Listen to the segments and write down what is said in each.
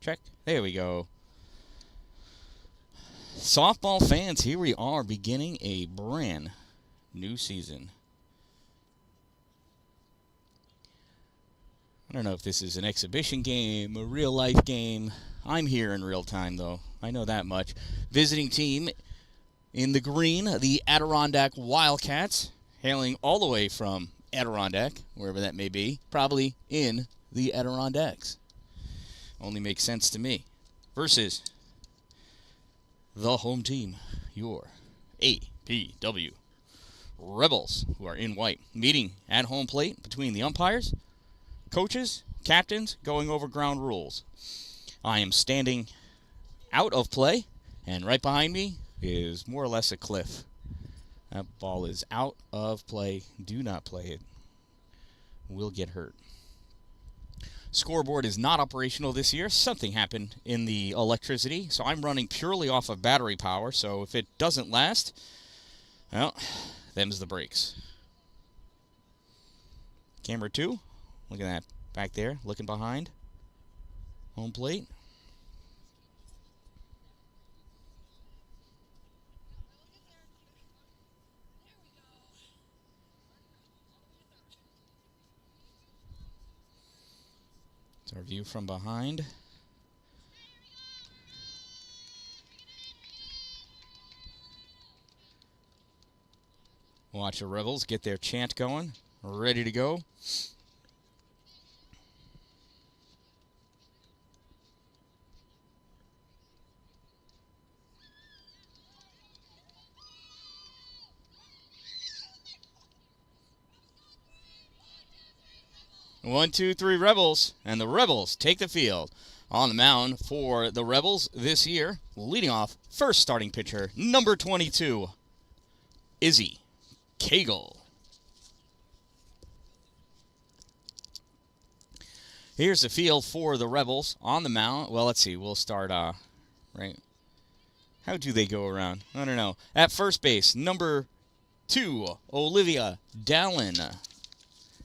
Check. There we go. Softball fans, here we are beginning a brand new season. I don't know if this is an exhibition game, a real-life game. I'm here in real time, though. I know that much. Visiting team in the green, the Adirondack Wildcats, hailing all the way from Adirondack, wherever that may be, probably in the Adirondacks. Only makes sense to me. Versus the home team, your APW Rebels, who are in white. Meeting at home plate between the umpires, coaches, captains, going over ground rules. I am standing out of play, and right behind me is more or less a cliff. That ball is out of play. Do not play it. Will get hurt. Scoreboard is not operational this year. Something happened in the electricity, so I'm running purely off of battery power, so if it doesn't last, well, them's the breaks. Camera 2, look at that back there, looking behind. Home plate. It's our view from behind. Watch the Rebels get their chant going. Ready to go. One, two, three, Rebels, and the Rebels take the field. On the mound for the Rebels this year, leading off, first starting pitcher, number 22, Izzy Cagle. Here's the field for the Rebels on the mound. Well, let's see. We'll start, right. How do they go around? I don't know. At first base, number 2, Olivia Dallin.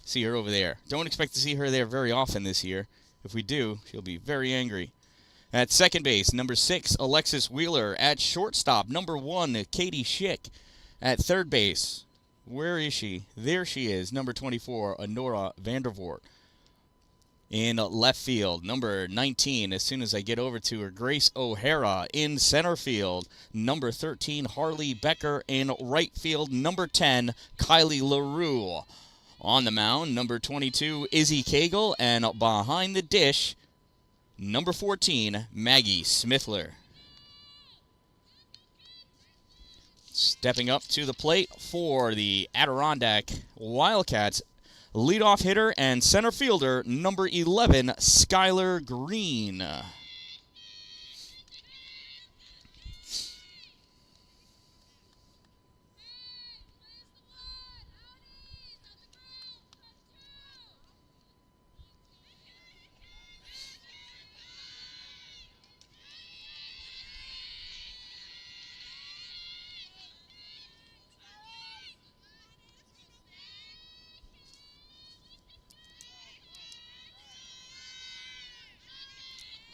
See her over there. Don't expect to see her there very often this year. If we do, she'll be very angry. At second base, number 6, Alexis Wheeler. At shortstop, number 1, Katie Schick. At third base, where is she? There she is, number 24, Honora Vandervoort. In left field, number 19, as soon as I get over to her, Grace O'Hara. In center field, number 13, Harley Becker. In right field, number 10, Kylie LaRue. On the mound, number 22, Izzy Cagle, and behind the dish, number 14, Maggie Smithler. Stepping up to the plate for the Adirondack Wildcats, leadoff hitter and center fielder, number 11, Skylar Green.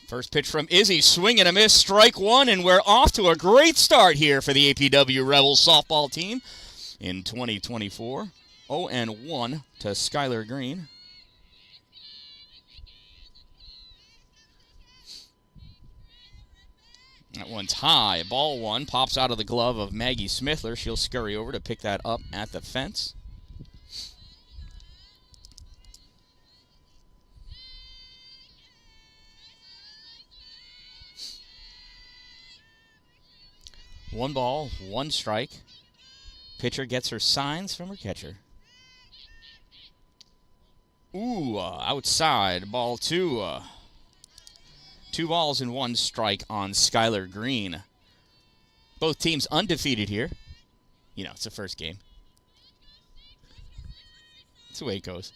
First pitch from Izzy, swing and a miss, strike one, and we're off to a great start here for the APW Rebels softball team in 2024. 0-1 to Skylar Green. That one's high. Ball one pops out of the glove of Maggie Smithler. She'll scurry over to pick that up at the fence. One ball, one strike. Pitcher gets her signs from her catcher. Ooh, outside. Ball two. 2 balls and 1 strike on Skylar Green. Both teams undefeated here. You know, it's the first game. That's the way it goes.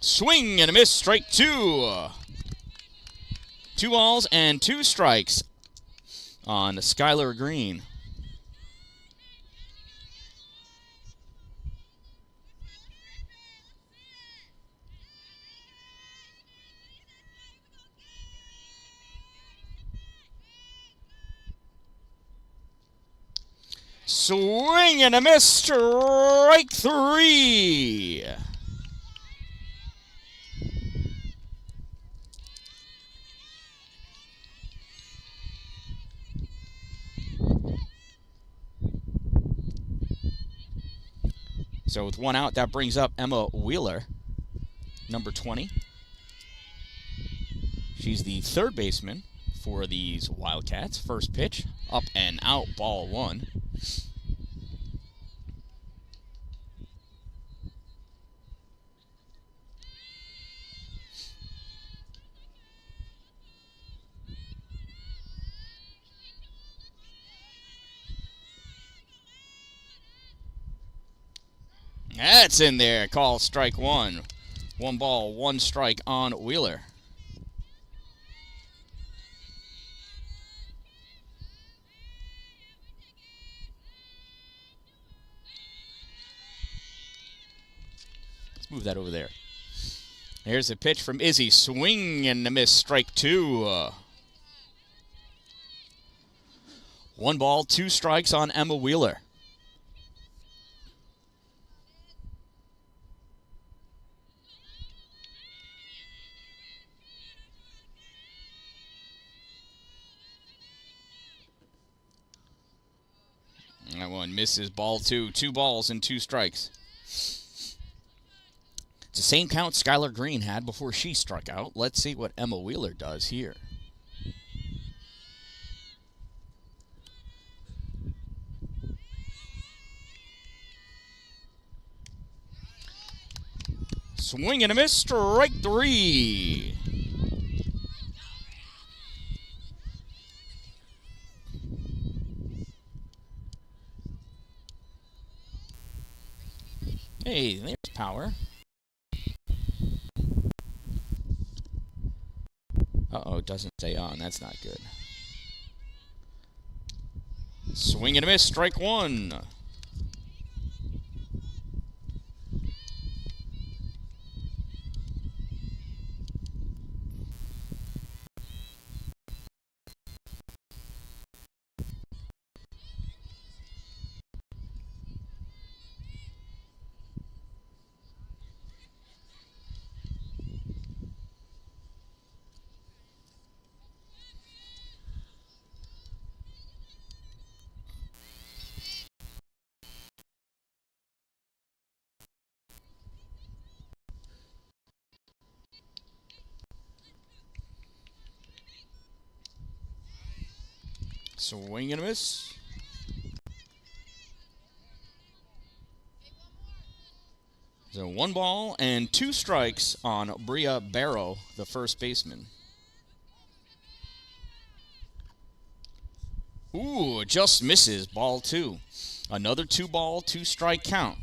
Swing and a miss, strike 2. 2 balls and 2 strikes on Skylar Green. Swing and a miss. Strike 3. So with one out, that brings up Emma Wheeler, number 20. She's the third baseman for these Wildcats. First pitch, up and out, ball 1. That's in there. Call strike 1. 1 ball, 1 strike on Wheeler. Let's move that over there. Here's a pitch from Izzy. Swing and a miss. Strike 2. 1 ball, 2 strikes on Emma Wheeler. That one misses. Ball 2. 2 balls and 2 strikes. It's the same count Skylar Green had before she struck out. Let's see what Emma Wheeler does here. Swing and a miss. Strike 3. Hey, there's power. Uh-oh, it doesn't stay on. That's not good. Swing and a miss. Strike 1. Swing and a miss. So 1 ball and 2 strikes on Bria Barrow, the first baseman. Ooh, just misses. Ball 2. Another 2 ball, 2 strike count.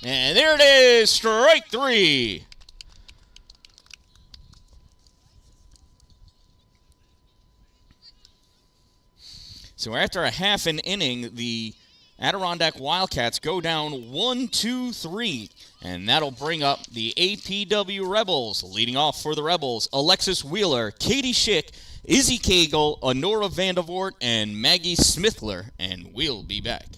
And there it is, strike 3. So after a half an inning, the Adirondack Wildcats go down 1-2-3. And that'll bring up the APW Rebels. Leading off for the Rebels, Alexis Wheeler, Katie Schick, Izzy Cagle, Honora Vandevort, and Maggie Smithler. And we'll be back.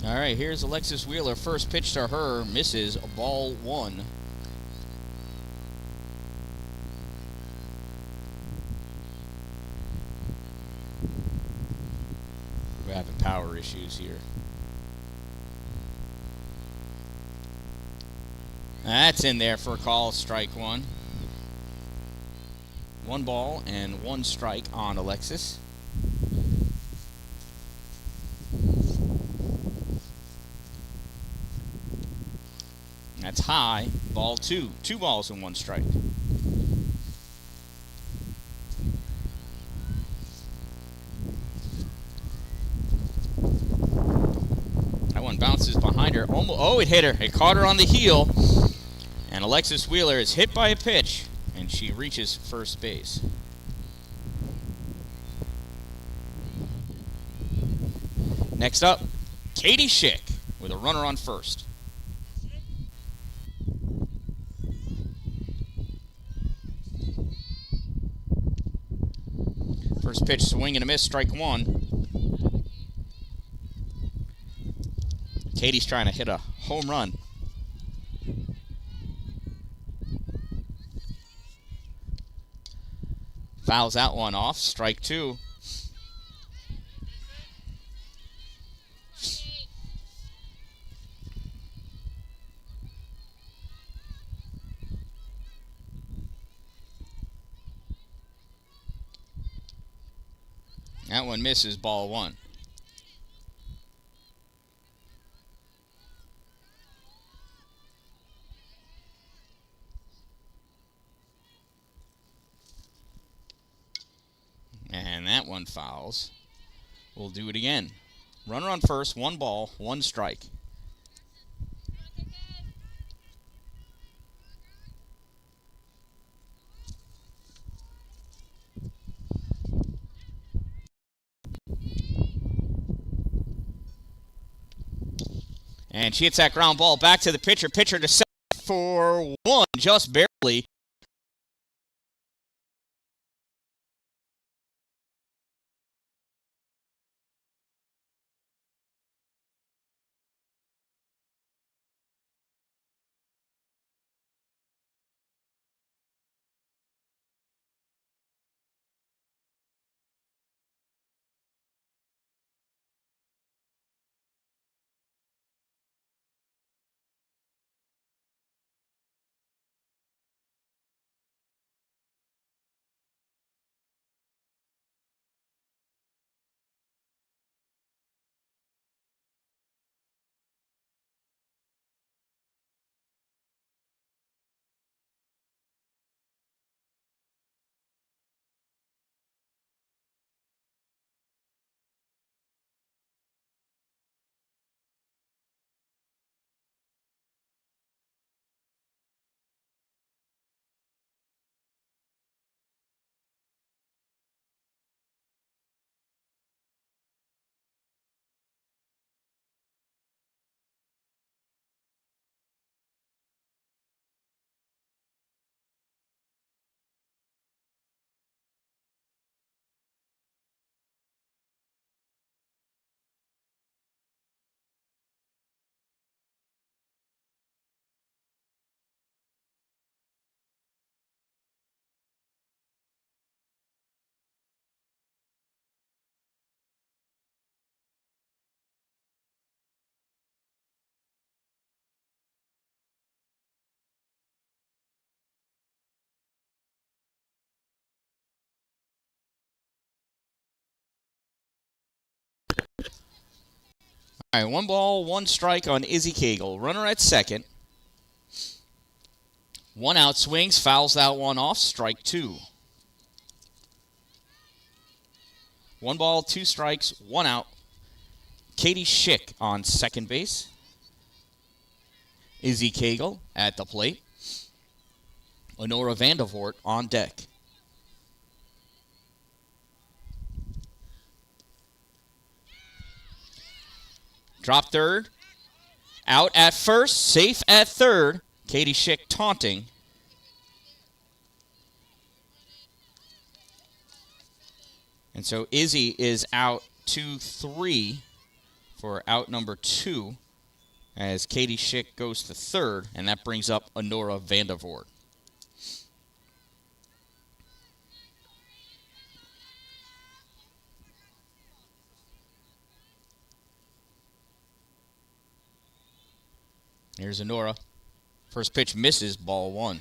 All right, here's Alexis Wheeler. First pitch to her, misses, ball 1. We're having power issues here. That's in there for a call, strike 1. 1 ball and 1 strike on Alexis. That's high, ball 2. 2 balls and 1 strike. That one bounces behind her. Oh, it hit her. It caught her on the heel. And Alexis Wheeler is hit by a pitch, and she reaches first base. Next up, Katie Schick with a runner on first. First pitch, swing and a miss, strike 1. Katie's trying to hit a home run. Fouls that one off, strike 2. That one misses, ball 1. And that one fouls. We'll do it again. Runner on first, 1 ball, 1 strike. And she hits that ground ball back to the pitcher. Pitcher to second for 1, just barely. All right, 1 ball, 1 strike on Izzy Cagle. Runner at second. 1 out, swings, fouls that one off, strike 2. 1 ball, 2 strikes, 1 out. Katie Schick on second base. Izzy Cagle at the plate. Lenora Vandervoort on deck. Drop third. Out at first. Safe at third. Katie Schick taunting. And so Izzy is out 2-3 for out number 2 as Katie Schick goes to third, and that brings up Honora Vandervoort. Here's Honora. First pitch misses, ball 1.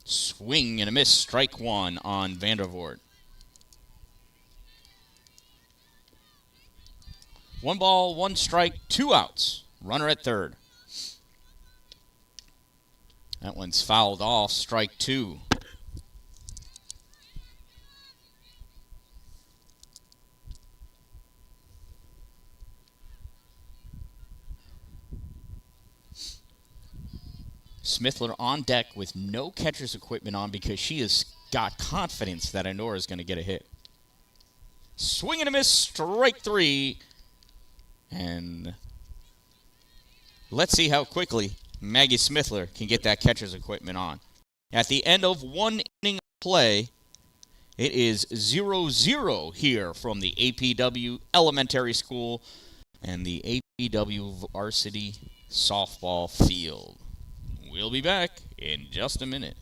Swing and a miss, strike 1 on Vandervoort. 1 ball, 1 strike, 2 outs. Runner at third. That one's fouled off, strike 2. Smithler on deck with no catcher's equipment on because she has got confidence that Honora is going to get a hit. Swing and a miss, strike 3. And let's see how quickly Maggie Smithler can get that catcher's equipment on. At the end of 1 inning of play, it is 0-0 here from the APW Elementary School and the APW Varsity Softball Field. We'll be back in just a minute.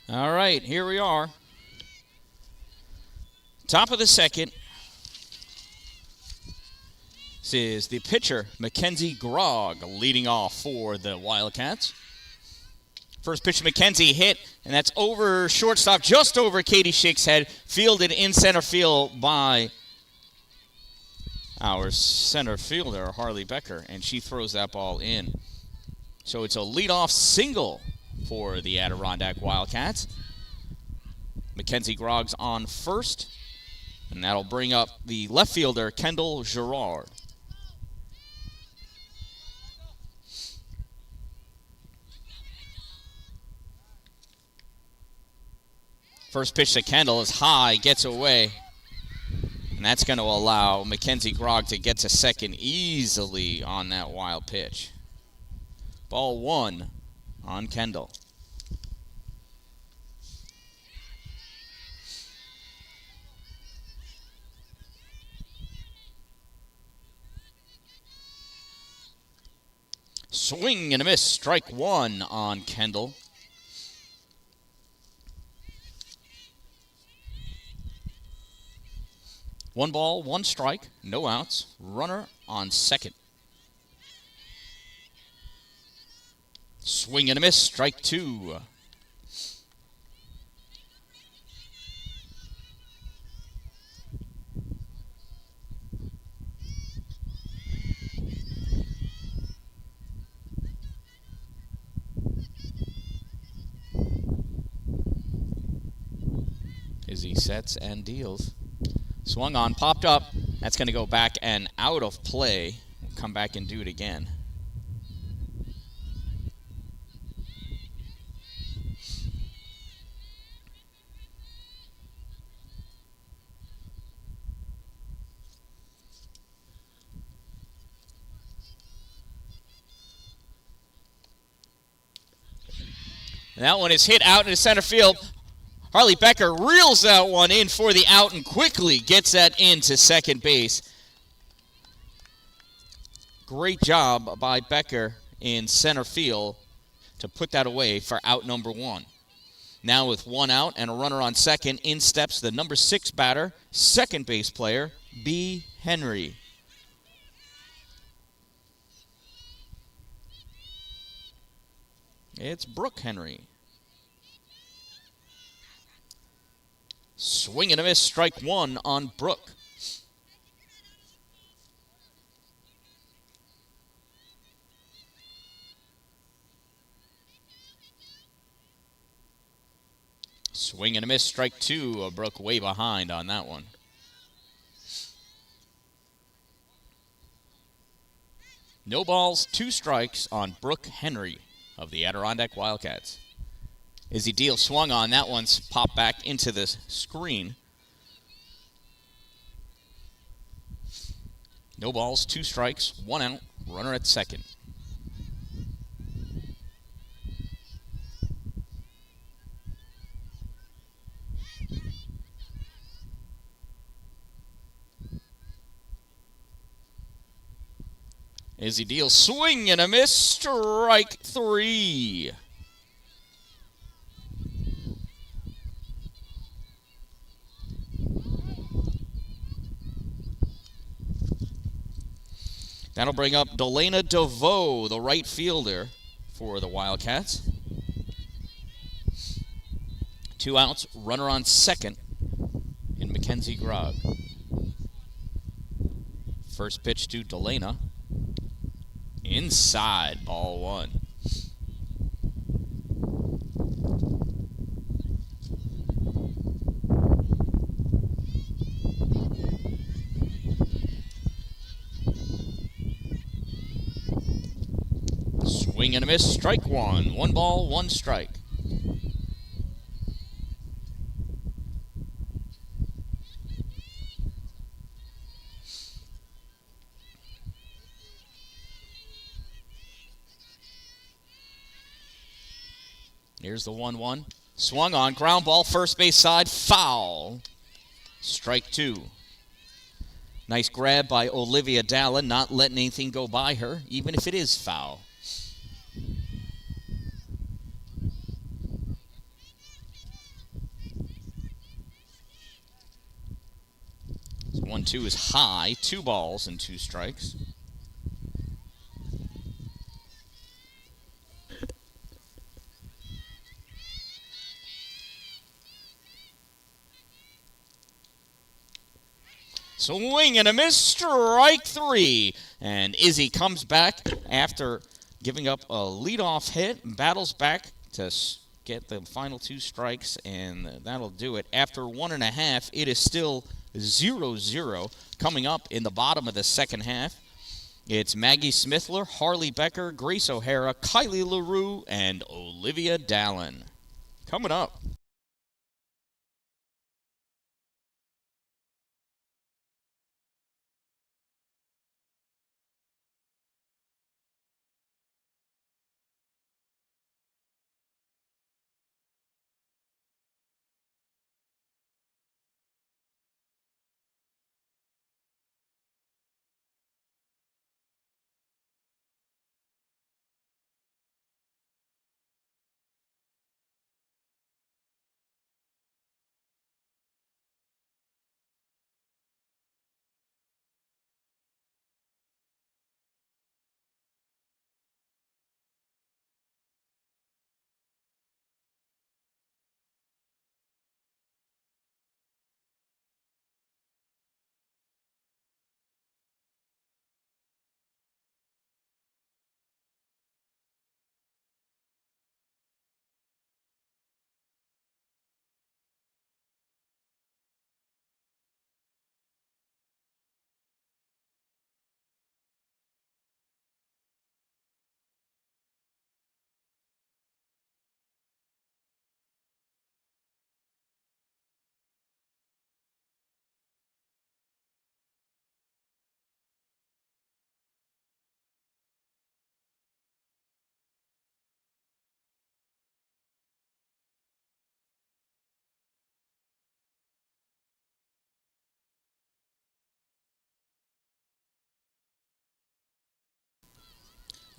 All right, here we are. Top of the second. This is the pitcher, Mackenzie Grogg, leading off for the Wildcats. First pitch, Mackenzie hit, and that's over shortstop, just over Katie Schick's head, fielded in center field by our center fielder, Harley Becker, and she throws that ball in. So it's a leadoff single for the Adirondack Wildcats. Mackenzie Grogg's on first, and that'll bring up the left fielder, Kendall Girard. First pitch to Kendall is high, gets away. And that's going to allow Mackenzie Grogg to get to second easily on that wild pitch. Ball 1 on Kendall. Swing and a miss, strike 1 on Kendall. One ball, 1 strike, no outs. Runner on second. Swing and a miss, strike 2. Izzy sets and deals. Swung on, popped up. That's going to go back and out of play. We'll come back and do it again. And that one is hit out into center field. Harley Becker reels that one in for the out and quickly gets that into second base. Great job by Becker in center field to put that away for out number 1. Now with 1 out and a runner on second, in steps the number 6 batter, second base player, B. Henry. It's Brooke Henry. Swing and a miss, strike 1 on Brooke. Swing and a miss, strike 2. Brooke way behind on that one. No balls, 2 strikes on Brooke Henry of the Adirondack Wildcats. Izzy Deal swung on. That one's popped back into the screen. No balls, 2 strikes, 1 out, runner at second. Izzy Deal swing and a miss, strike 3. That'll bring up Delana DeVoe, the right fielder for the Wildcats. 2 outs, runner on second in Mackenzie Grog. First pitch to Delana. Inside, ball 1. Swing and a miss, strike 1. 1 ball, 1 strike. Here's the 1-1. Swung on, ground ball, first base side, foul. Strike 2. Nice grab by Olivia Dallin, not letting anything go by her, even if it is foul. 1-2 is high, 2 balls and 2 strikes. Swing and a miss, strike 3. And Izzy comes back after giving up a leadoff hit, battles back to get the final 2 strikes, and that'll do it. After 1.5, it is still 0-0 coming up in the bottom of the second half. It's Maggie Smithler, Harley Becker, Grace O'Hara, Kylie LaRue, and Olivia Dallin. Coming up.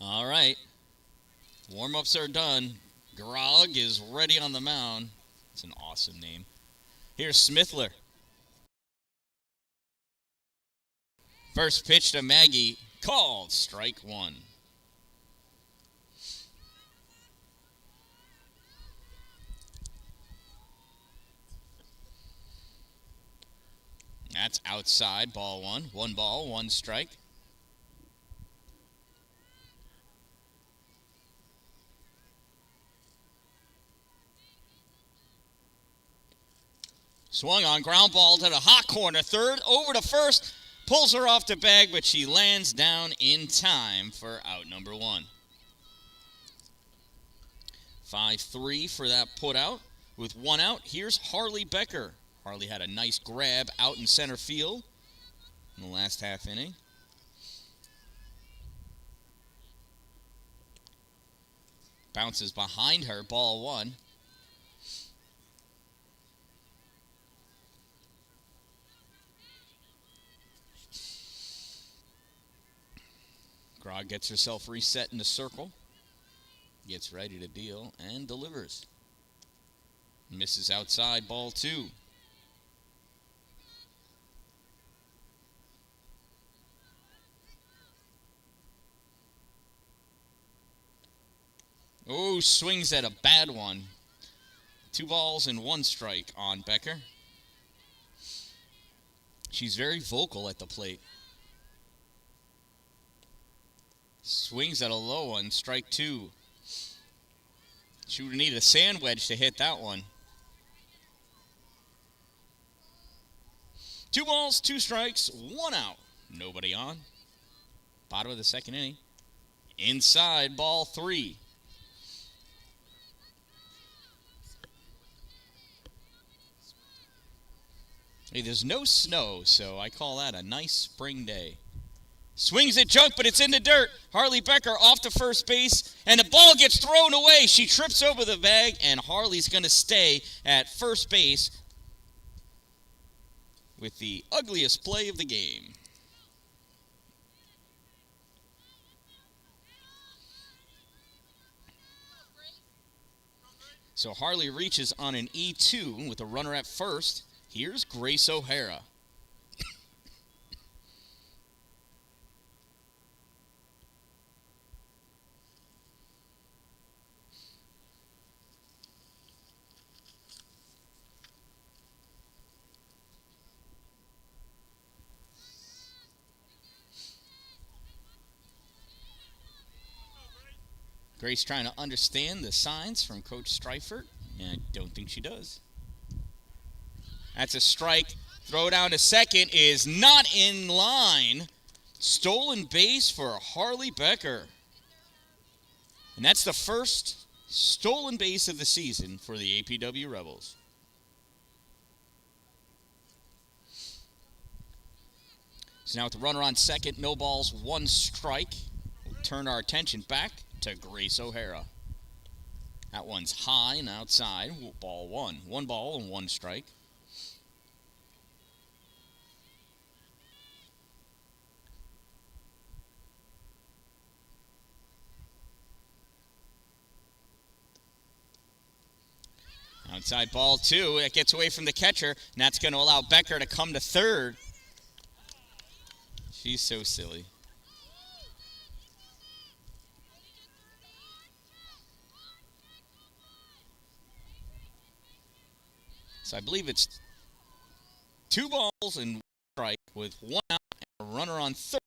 All right. Warm-ups are done. Grog is ready on the mound. It's an awesome name. Here's Smithler. First pitch to Maggie. Called. Strike one. That's outside. Ball one. 1 ball, 1 strike. Swung on, ground ball to the hot corner. Third, over to first. Pulls her off the bag, but she lands down in time for out number 1. 5-3 for that put out. With 1 out, here's Harley Becker. Harley had a nice grab out in center field in the last half inning. Bounces behind her, ball 1. Grog gets herself reset in the circle. Gets ready to deal and delivers. Misses outside, ball 2. Oh, swings at a bad one. 2 balls and 1 strike on Becker. She's very vocal at the plate. Swings at a low one, strike 2. She would need a sand wedge to hit that one. 2 balls, 2 strikes, 1 out. Nobody on. Bottom of the second inning. Inside, ball 3. Hey, there's no snow, so I call that a nice spring day. Swings at junk, but it's in the dirt. Harley Becker off to first base, and the ball gets thrown away. She trips over the bag, and Harley's going to stay at first base with the ugliest play of the game. So Harley reaches on an E2 with a runner at first. Here's Grace O'Hara. Grace trying to understand the signs from Coach Streifert, and I don't think she does. That's a strike. Throw down to second is not in line. Stolen base for Harley Becker. And that's the first stolen base of the season for the APW Rebels. So now with the runner on second, no balls, 1 strike. We'll turn our attention back to Grace O'Hara. That one's high and outside. Ball 1. 1 ball and 1 strike. Outside ball 2. It gets away from the catcher, and that's going to allow Becker to come to third. She's so silly. So I believe it's 2 balls and 1 strike with 1 out and a runner on third.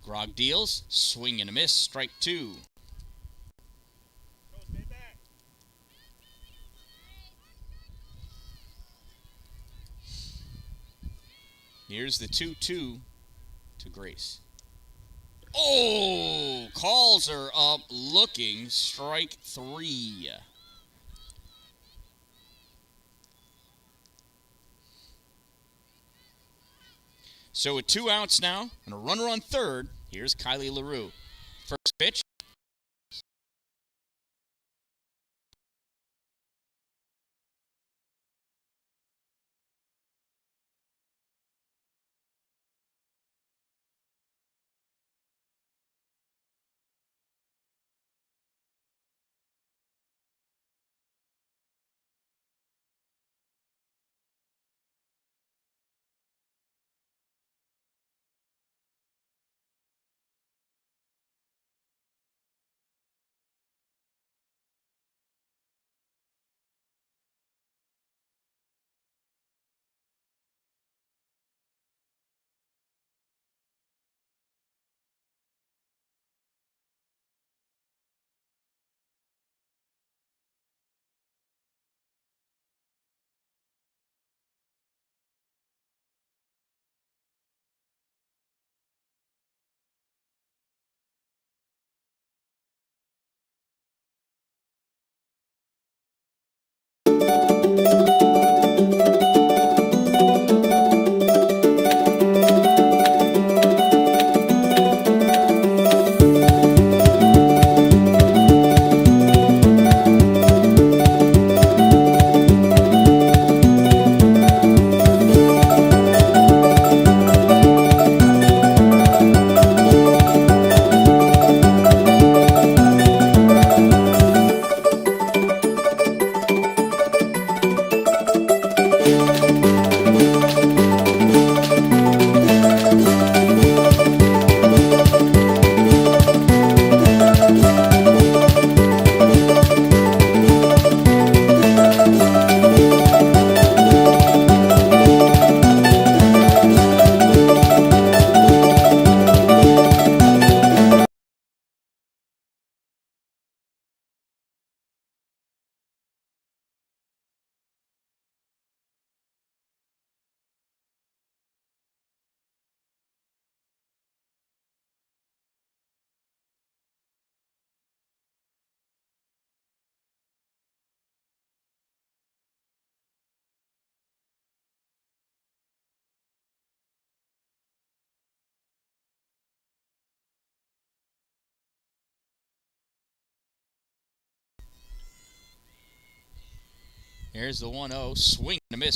Grog deals. Swing and a miss. Strike 2. Here's the 2-2 to Grace. Oh! Calls her up looking. Strike 3. So with 2 outs now and a runner on third, here's Kylie LaRue. First pitch. Here's the 1-0. Swing and a miss.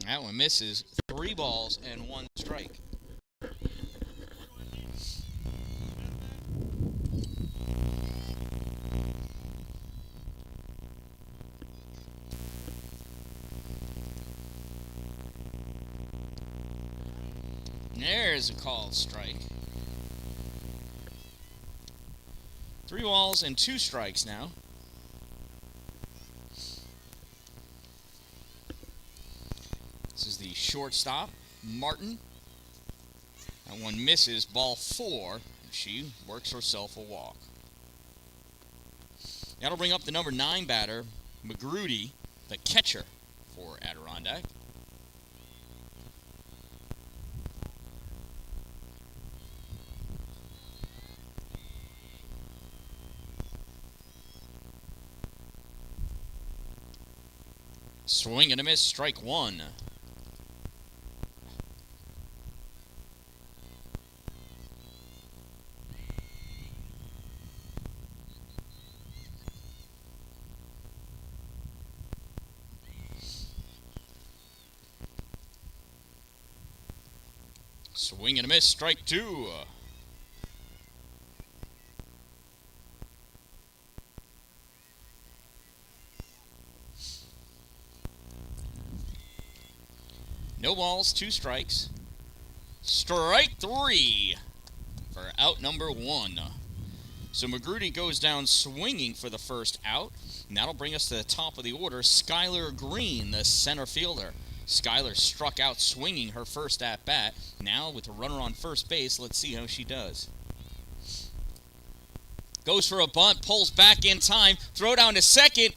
That one misses. 3 balls and 1 strike. There's a called strike. 3 balls and 2 strikes now. This is the shortstop, Martin. That one misses. Ball 4. She works herself a walk. That'll bring up the number 9 batter, McGrudy, the catcher for Adirondack. Swing and a miss, strike 1. Swing and a miss, strike 2. No balls, 2 strikes. Strike 3 for out number 1. So McGrudy goes down swinging for the first out. And that'll bring us to the top of the order. Skylar Green, the center fielder. Skylar struck out swinging her first at-bat. Now with a runner on first base, let's see how she does. Goes for a bunt, pulls back in time. Throw down to second.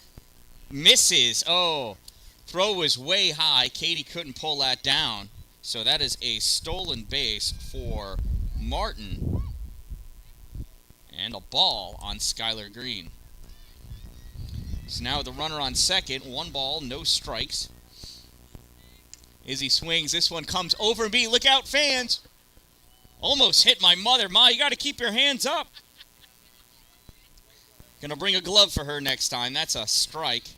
Misses. Oh, throw was way high. Katie couldn't pull that down. So that is a stolen base for Martin. And a ball on Skylar Green. So now the runner on second. 1 ball, no strikes. Izzy swings. This one comes over me. Look out, fans. Almost hit my mother. Ma, you got to keep your hands up. Gonna bring a glove for her next time. That's a strike.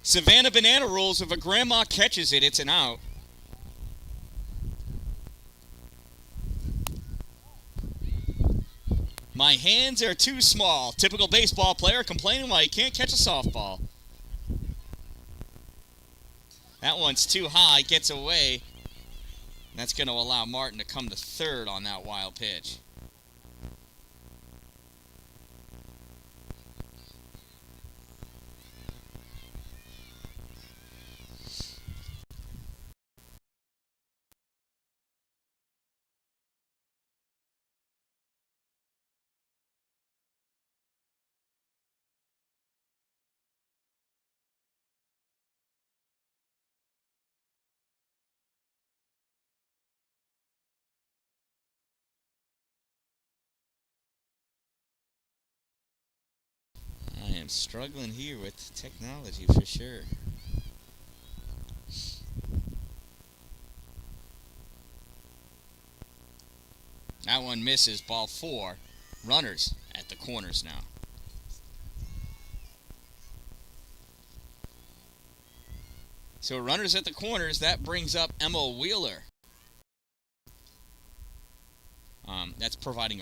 Savannah Banana rules. If a grandma catches it, it's an out. My hands are too small. Typical baseball player complaining why he can't catch a softball. That one's too high, gets away. That's going to allow Martin to come to third on that wild pitch. I am struggling here with technology for sure. That one misses, ball 4. Runners at the corners now. So runners at the corners, that brings up Emma Wheeler. That's providing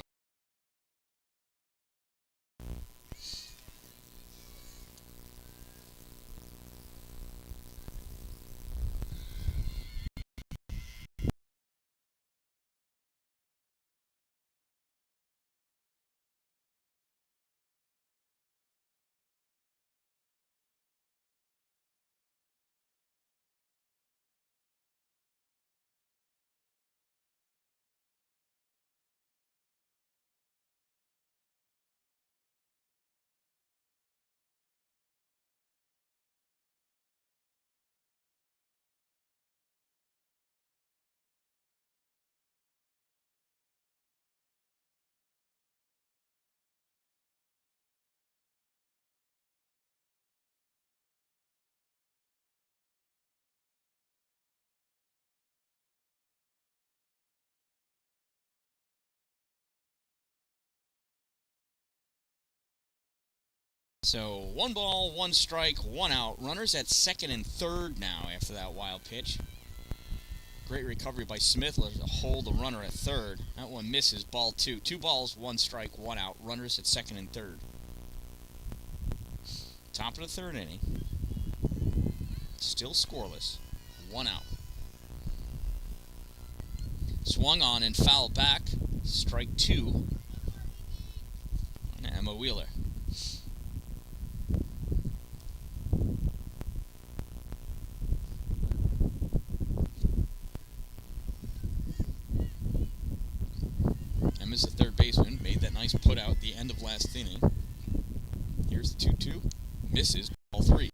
So 1 ball, 1 strike, 1 out. Runners at second and third now after that wild pitch. Great recovery by Smith. Let's hold the runner at third. That one misses. Ball 2. 2 balls, 1 strike, 1 out. Runners at second and third. Top of the third inning. Still scoreless. 1 out. Swung on and fouled back. Strike 2. And Emma Wheeler. Emma's the third baseman. Made that nice put out at the end of last inning. Here's the 2-2. Misses. Ball 3.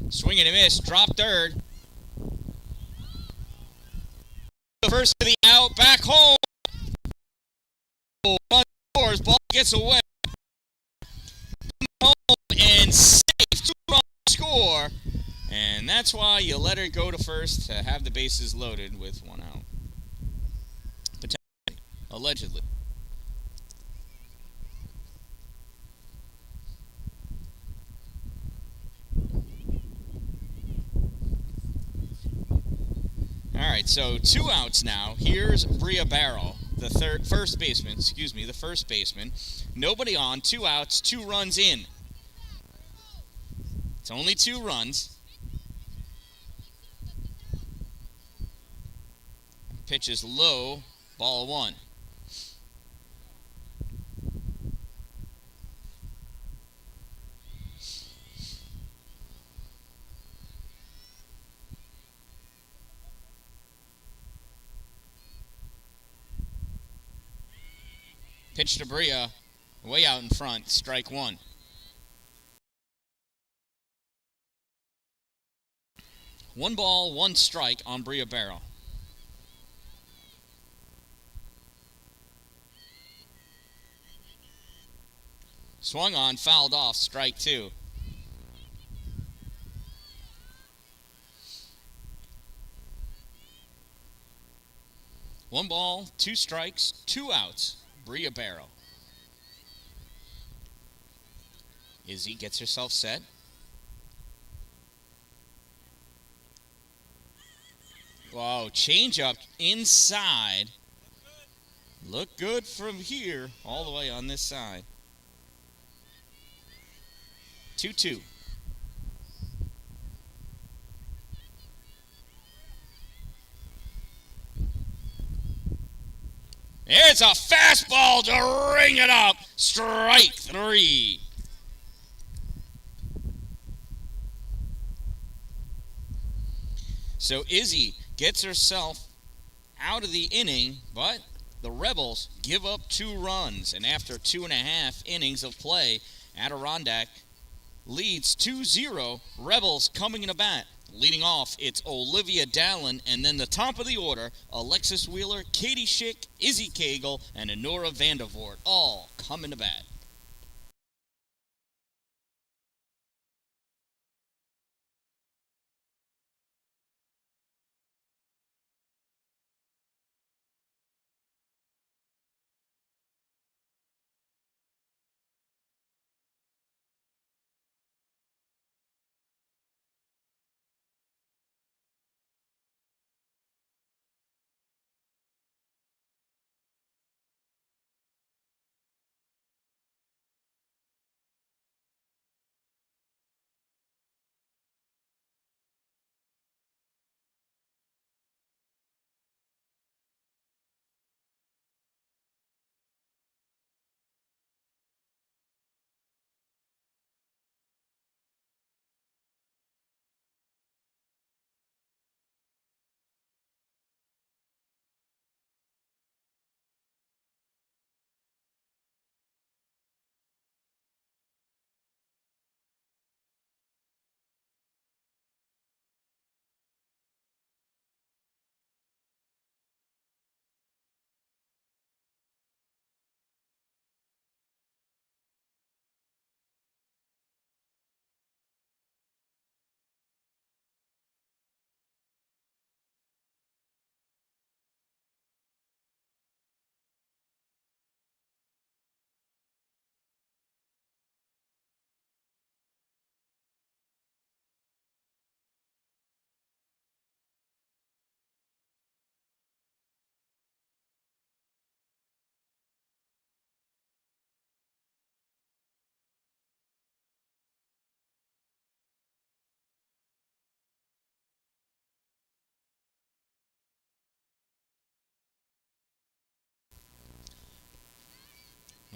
Swing and a miss. Drop third. First to the out. Back home. Run scores. Ball gets away. Home and safe. 2-run score. And that's why you let her go to first to have the bases loaded with 1 out. Potentially. Allegedly. All right, so 2 outs now. Here's Bria Barrow, the first baseman. Nobody on, 2 outs, 2 runs in. It's only 2 runs. Pitch is low, ball 1. Pitch to Bria, way out in front, strike 1. One ball, 1 strike on Bria Barrow. Swung on, fouled off, strike 2. One ball, 2 strikes, 2 outs. Bria Barrow. Izzy gets herself set. Whoa, change up inside. Look good from here, all the way on this side. 2-2. There's a fastball to ring it up. Strike 3. So Izzy gets herself out of the inning, but the Rebels give up 2 runs. And after 2.5 innings of play, Adirondack leads 2-0. Rebels coming to bat. Leading off, it's Olivia Dallin, and then the top of the order, Alexis Wheeler, Katie Schick, Izzy Cagle, and Honora Vandervoort, all coming to bat.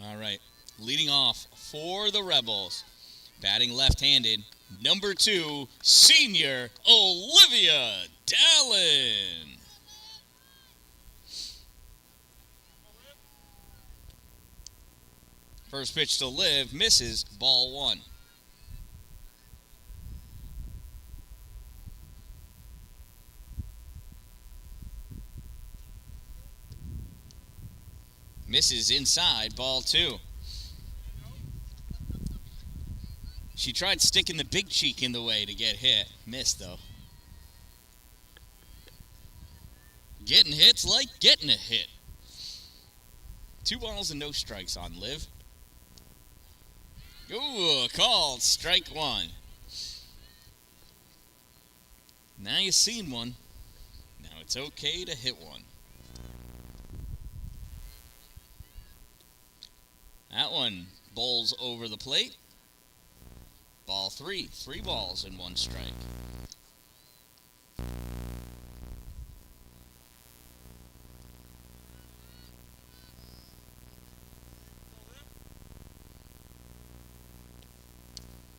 All right. Leading off for the Rebels, batting left-handed, number 2, senior Olivia Dallin. First pitch to Liv, misses, ball 1. Misses inside, ball 2. She tried sticking the big cheek in the way to get hit. Missed, though. Getting hits like getting a hit. 2 balls and no strikes on Liv. Ooh, called strike 1. Now you've seen one. Now it's okay to hit one. That one bowls over the plate. Ball 3. 3 balls and 1 strike.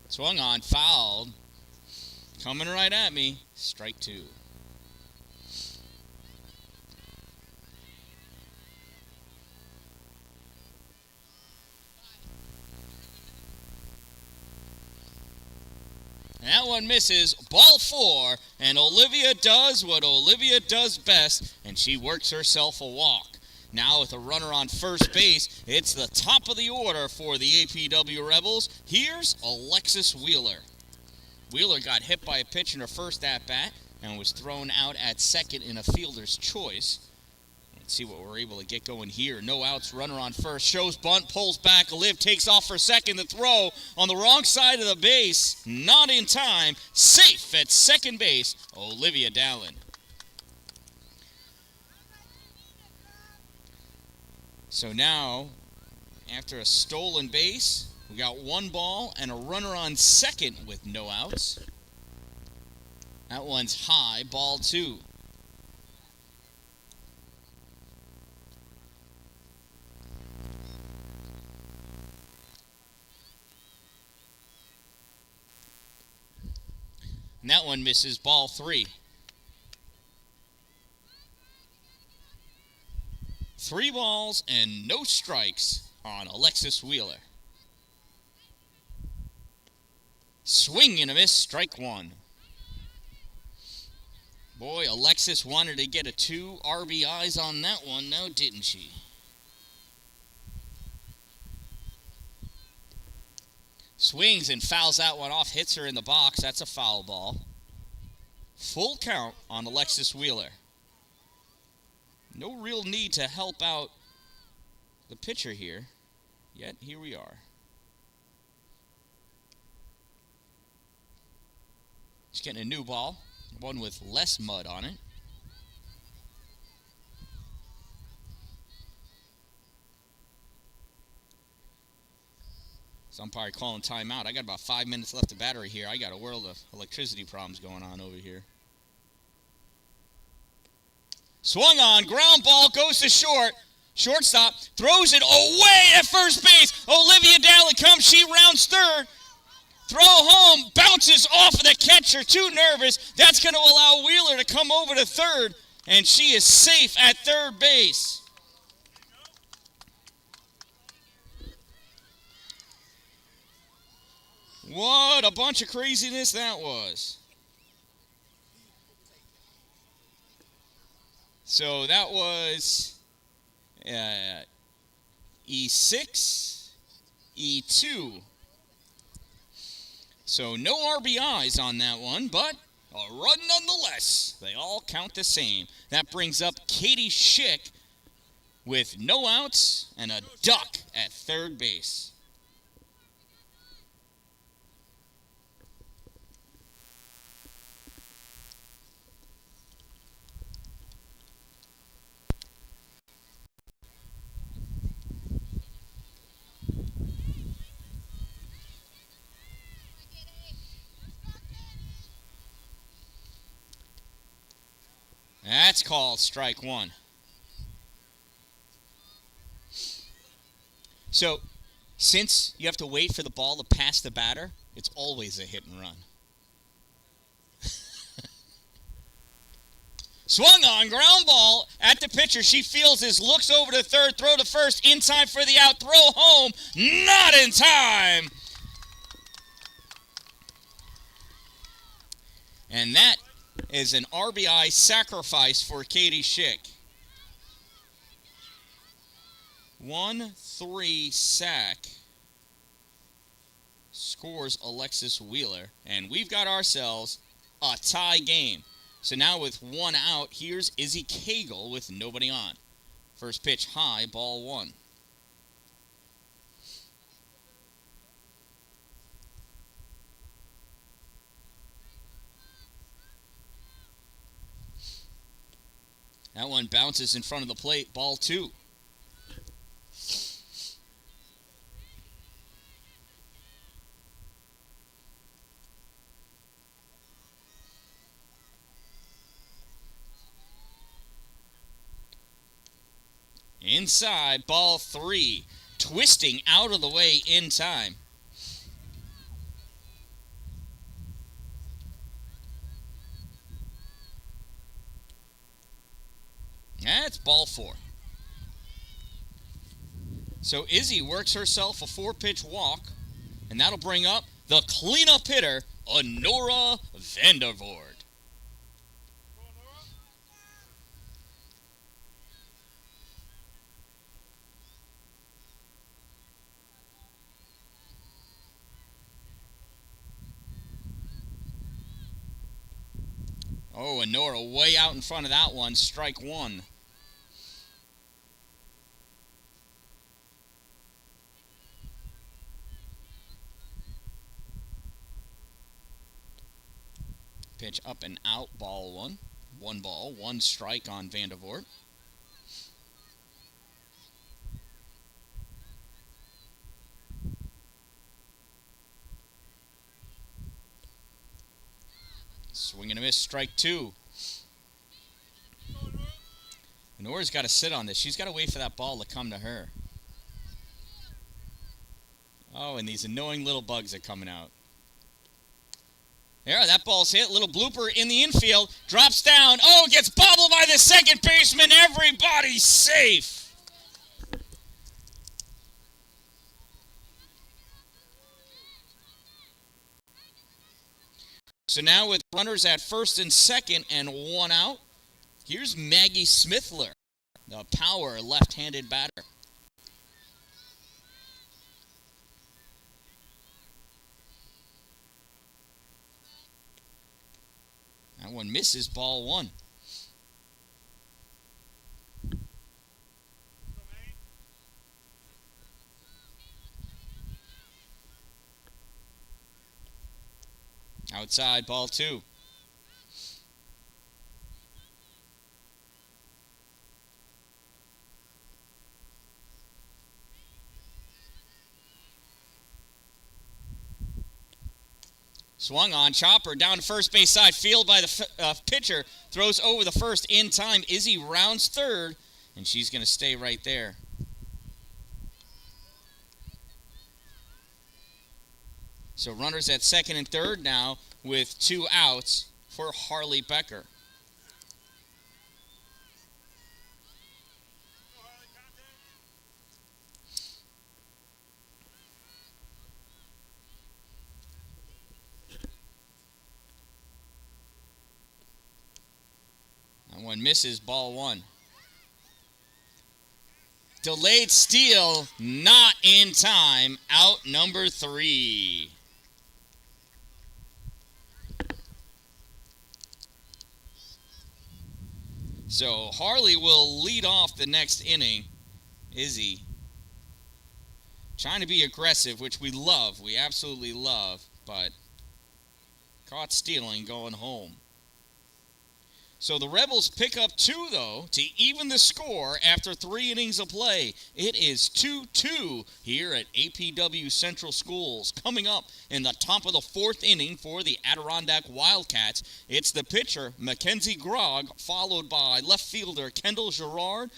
Swung on, fouled. Coming right at me. Strike 2. That one misses, ball 4, and Olivia does what Olivia does best, and she works herself a walk. Now with a runner on first base, it's the top of the order for the APW Rebels. Here's Alexis Wheeler. Wheeler got hit by a pitch in her first at-bat and was thrown out at second in a fielder's choice. Let's see what we're able to get going here. No outs, runner on first, shows bunt, pulls back. Liv takes off for second. The throw on the wrong side of the base, not in time. Safe at second base, Olivia Dallin. So now, after a stolen base, we got 1 ball and a runner on second with no outs. That one's high, ball 2. And that one misses, ball 3. 3 balls and no strikes on Alexis Wheeler. Swing and a miss, strike 1. Boy, Alexis wanted to get a 2 RBIs on that one, now didn't she? Swings and fouls that one off, hits her in the box. That's a foul ball. Full count on Alexis Wheeler. No real need to help out the pitcher here, yet here we are. Just getting a new ball, one with less mud on it. So I'm probably calling timeout. I got about 5 minutes left of battery here. I got a world of electricity problems going on over here. Swung on, ground ball, goes to short. Shortstop throws it away at first base. Olivia Dallin comes, she rounds third. Throw home, bounces off of the catcher, too nervous. That's going to allow Wheeler to come over to third, and she is safe at third base. What a bunch of craziness that was. So that was E6, E2. So no RBIs on that one, but a run nonetheless. They all count the same. That brings up Katie Schick with no outs and a duck at third base. That's called strike 1. So, since you have to wait for the ball to pass the batter, it's always a hit and run. Swung on, ground ball at the pitcher. She feels this, looks over to third, throw to first, in time for the out, throw home, not in time. And that is an RBI sacrifice for Katie Schick. 1-3 sack scores Alexis Wheeler. And we've got ourselves a tie game. So now with one out, here's Izzy Cagle with nobody on. First pitch high, ball one. That one bounces in front of the plate, ball two. Inside, ball three. Twisting out of the way in time. That's ball four. So Izzy works herself a 4-pitch walk, and that'll bring up the cleanup hitter, Honora Vandervoort. Oh, and Nora way out in front of that one. Strike one. Pitch up and out, ball one. One ball, one strike on Vandervoort. Swing and a miss, strike two. Nora's got to sit on this. She's got to wait for that ball to come to her. Oh, and these annoying little bugs are coming out. There, that ball's hit. Little blooper in the infield. Drops down. Oh, gets bobbled by the second baseman. Everybody's safe. So now with runners at first and second and one out, here's Maggie Smithler, the power left-handed batter. That one misses, ball one. Outside, ball two. Swung on, chopper down to first base side, field by the pitcher, throws over the first in time. Izzy rounds third, and she's going to stay right there. So runners at second and third now with two outs for Harley Becker. That one misses, ball one. Delayed steal, not in time, out number three. So Harley will lead off the next inning. Izzy trying to be aggressive, which we love. We absolutely love, but caught stealing going home. So the Rebels pick up two, though, to even the score after 3 innings of play. It is 2-2 here at APW Central Schools. Coming up in the top of the 4th inning for the Adirondack Wildcats, it's the pitcher, Mackenzie Grogg, followed by left fielder Kendall Gerard.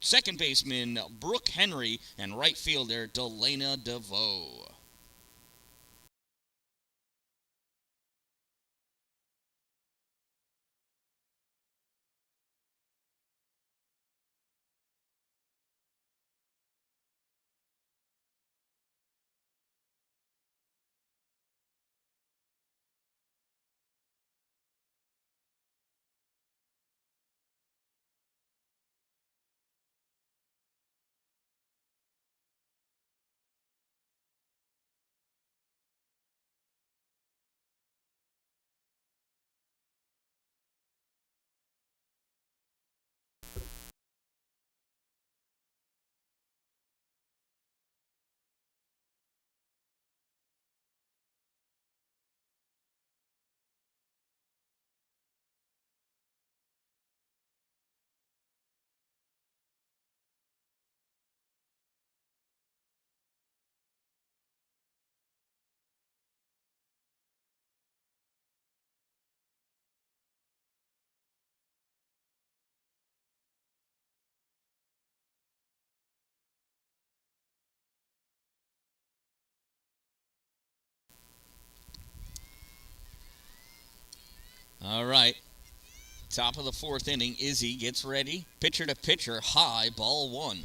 second baseman Brooke Henry, and right fielder Delana DeVoe. All right. Top of the fourth inning, Izzy gets ready. Pitcher to pitcher, high, ball one.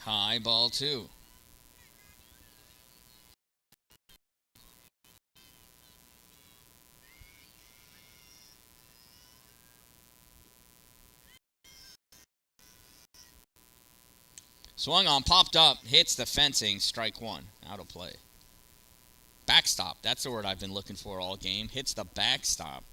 High, ball two. Swung on, popped up, hits the fencing, strike one, out of play. Backstop, that's the word I've been looking for all game. Hits the backstop.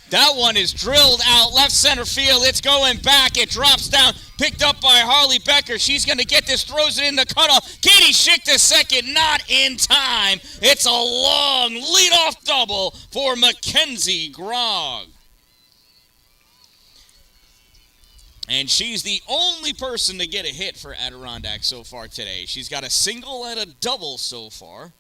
That one is drilled out left center field. It's going back. It drops down. Picked up by Harley Becker. She's going to get this. Throws it in the cutoff. Katie Schick to second. Not in time. It's a long leadoff double for Mackenzie Grog. And she's the only person to get a hit for Adirondack so far today. She's got a single and a double so far.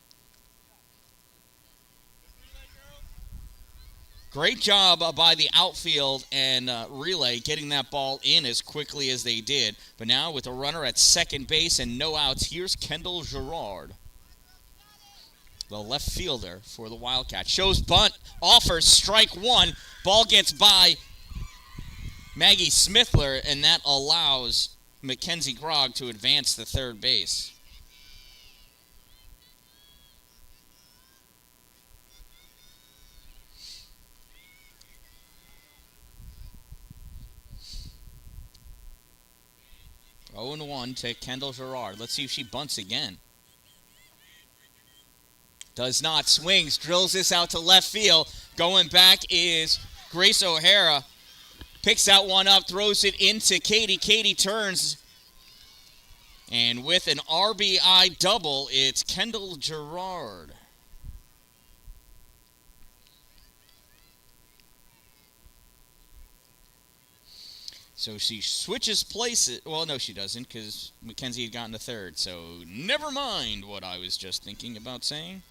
Great job by the outfield and relay getting that ball in as quickly as they did. But now with a runner at second base and no outs, here's Kendall Gerard, the left fielder for the Wildcats. Shows bunt, offers strike one. Ball gets by Maggie Smithler, and that allows Mackenzie Grog to advance to third base. Oh and 1 to Kendall Gerard. Let's see if she bunts again. Does not. Swings. Drills this out to left field. Going back is Grace O'Hara. Picks that one up. Throws it into Katie. Katie turns. And with an RBI double, it's Kendall Gerard. So she switches places. Well, no, she doesn't, because Mackenzie had gotten to third. So never mind what I was just thinking about saying.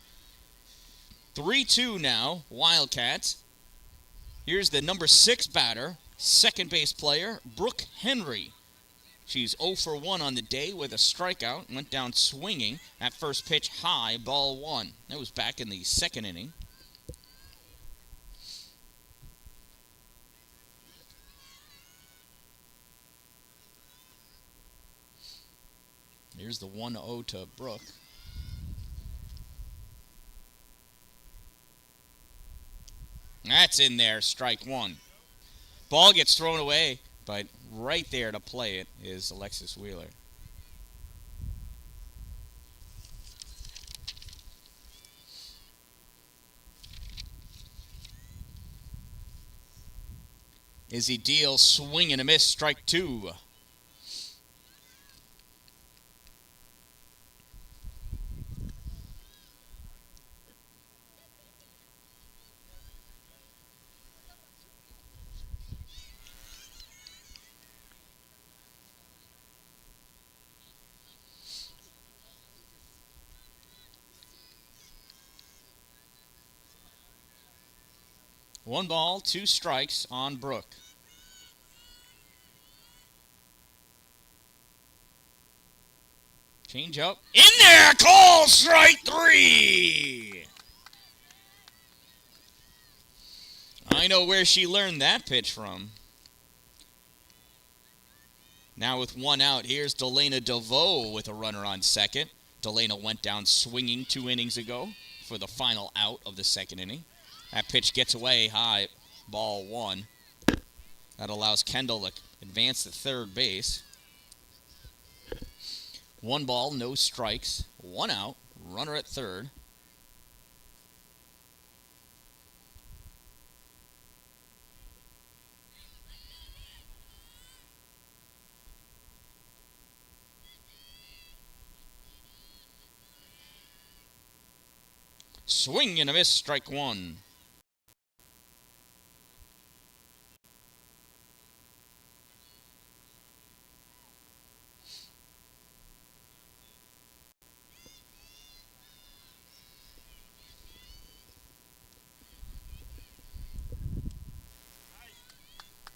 3-2 now, Wildcats. Here's the number 6 batter, second base player, Brooke Henry. She's 0 for 1 on the day with a strikeout. Went down swinging. At first pitch, high, ball 1. That was back in the second inning. Here's the 1-0 to Brooke. That's in there, strike one. Ball gets thrown away, but right there to play it is Alexis Wheeler. Izzy deals, swing and a miss, strike two. 1 ball, 2 strikes on Brooke. Change up. In there! Call strike 3! I know where she learned that pitch from. Now with 1 out, here's Delana DeVoe with a runner on second. Delana went down swinging 2 innings ago for the final out of the second inning. That pitch gets away high, ball 1. That allows Kendall to advance to third base. 1 ball, no strikes, 1 out, runner at third. Swing and a miss, strike 1.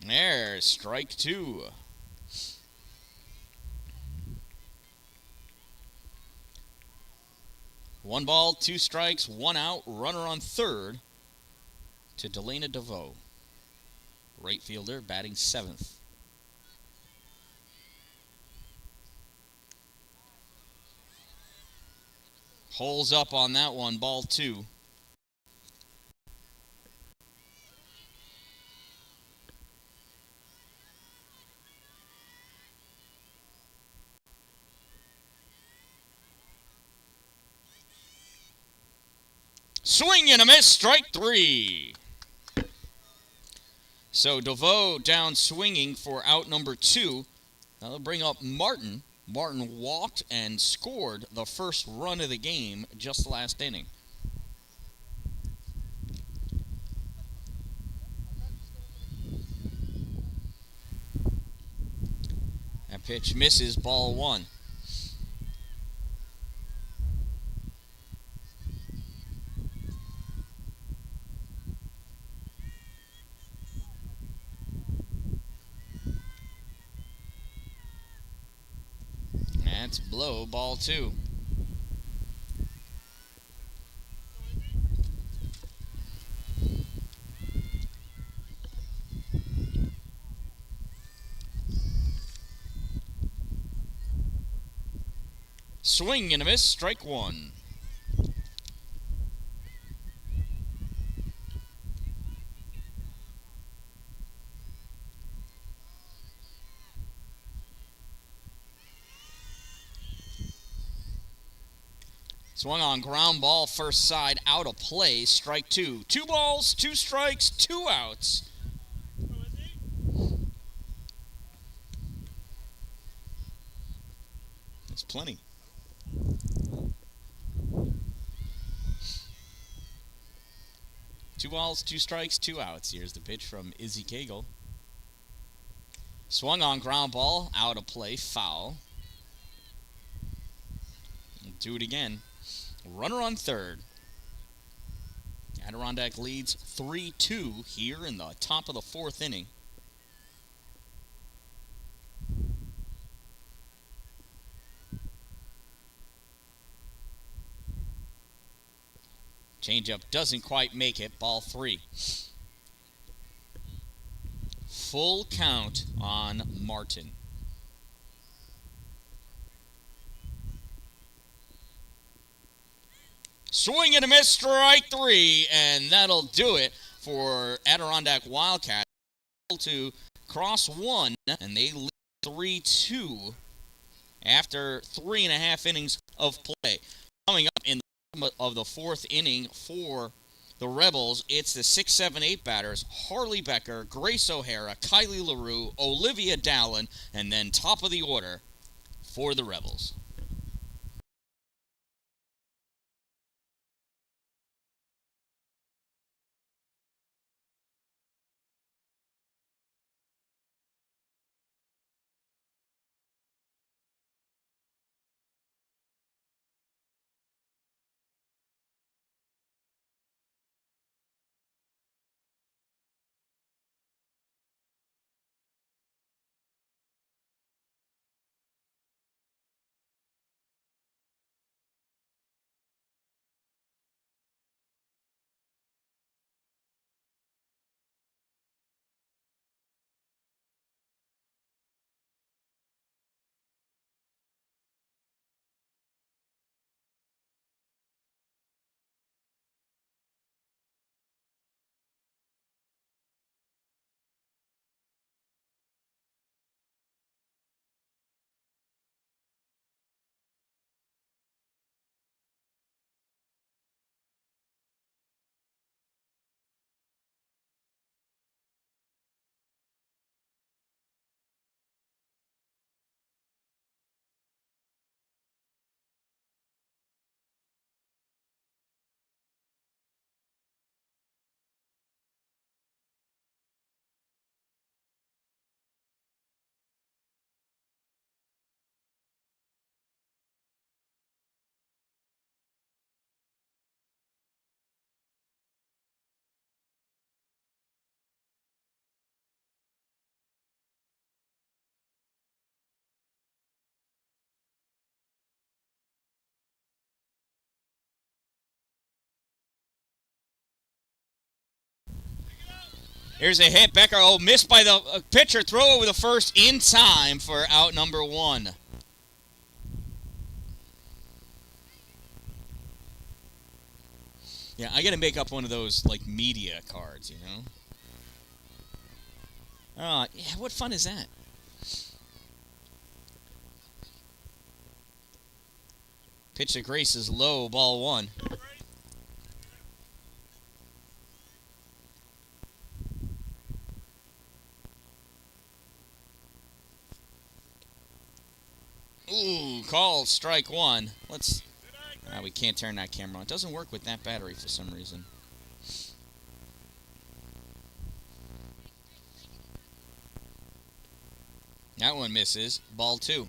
There's strike 2. One ball, 2 strikes, 1 out, runner on third to Delana DeVoe. Right fielder batting 7th. Holes up on that one, ball 2. Swing and a miss, strike 3. So DeVoe down swinging for out number 2. Now they'll bring up Martin. Martin walked and scored the first run of the game just last inning. That pitch misses, ball 1. That's blow, ball 2. Swing and a miss, strike 1. Swung on ground ball, first side, out of play, strike 2. 2 balls, 2 strikes, 2 outs. That's plenty. Two balls, 2 strikes, 2 outs. Here's the pitch from Izzy Cagle. Swung on ground ball, out of play, foul. We'll do it again. Runner on third. Adirondack leads 3-2 here in the top of the 4th inning. Changeup doesn't quite make it, ball 3. Full count on Martin. Swing and a miss, strike 3, and that'll do it for Adirondack Wildcats to cross 1, and they lead 3-2 after 3.5 innings of play. Coming up in the of the 4th inning for the Rebels, it's the 6, 7, 8 batters: Harley Becker, Grace O'Hara, Kylie LaRue, Olivia Dallin, and then top of the order for the Rebels. Here's a hit. Becker, missed by the pitcher. Throw over the first in time for out number 1. Yeah, I gotta make up one of those, like, media cards, you know? Yeah, what fun is that? Pitch to Grace is low, ball 1. Ooh, called strike 1. Let's... we can't turn that camera on. It doesn't work with that battery for some reason. That one misses. Ball 2.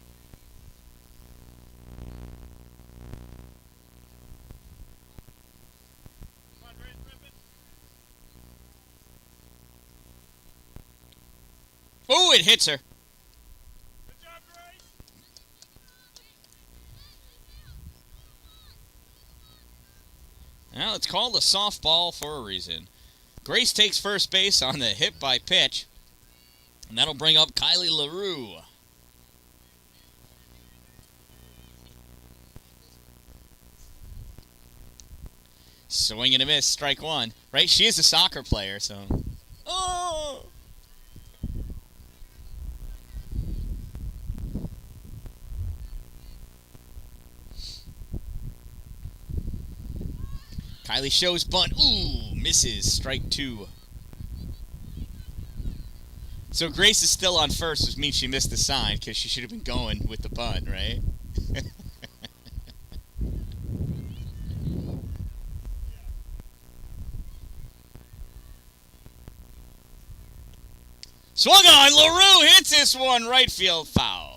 Oh, it hits her. Now it's called a softball for a reason. Grace takes first base on the hit by pitch. And that'll bring up Kylie LaRue. Swing and a miss, strike 1. Right? She is a soccer player, so... Oh! Kylie shows bunt. Ooh, misses. Strike 2. So Grace is still on first, which means she missed the sign because she should have been going with the bunt, right? Swung on. LaRue hits this one. Right field foul.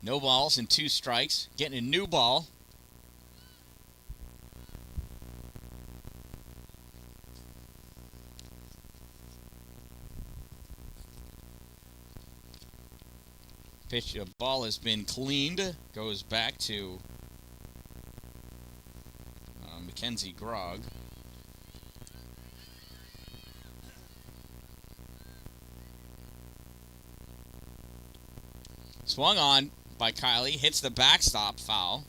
No balls and 2 strikes. Getting a new ball. Pitch, a ball has been cleaned. Goes back to Mackenzie Grogg. Swung on by Kylie. Hits the backstop, foul.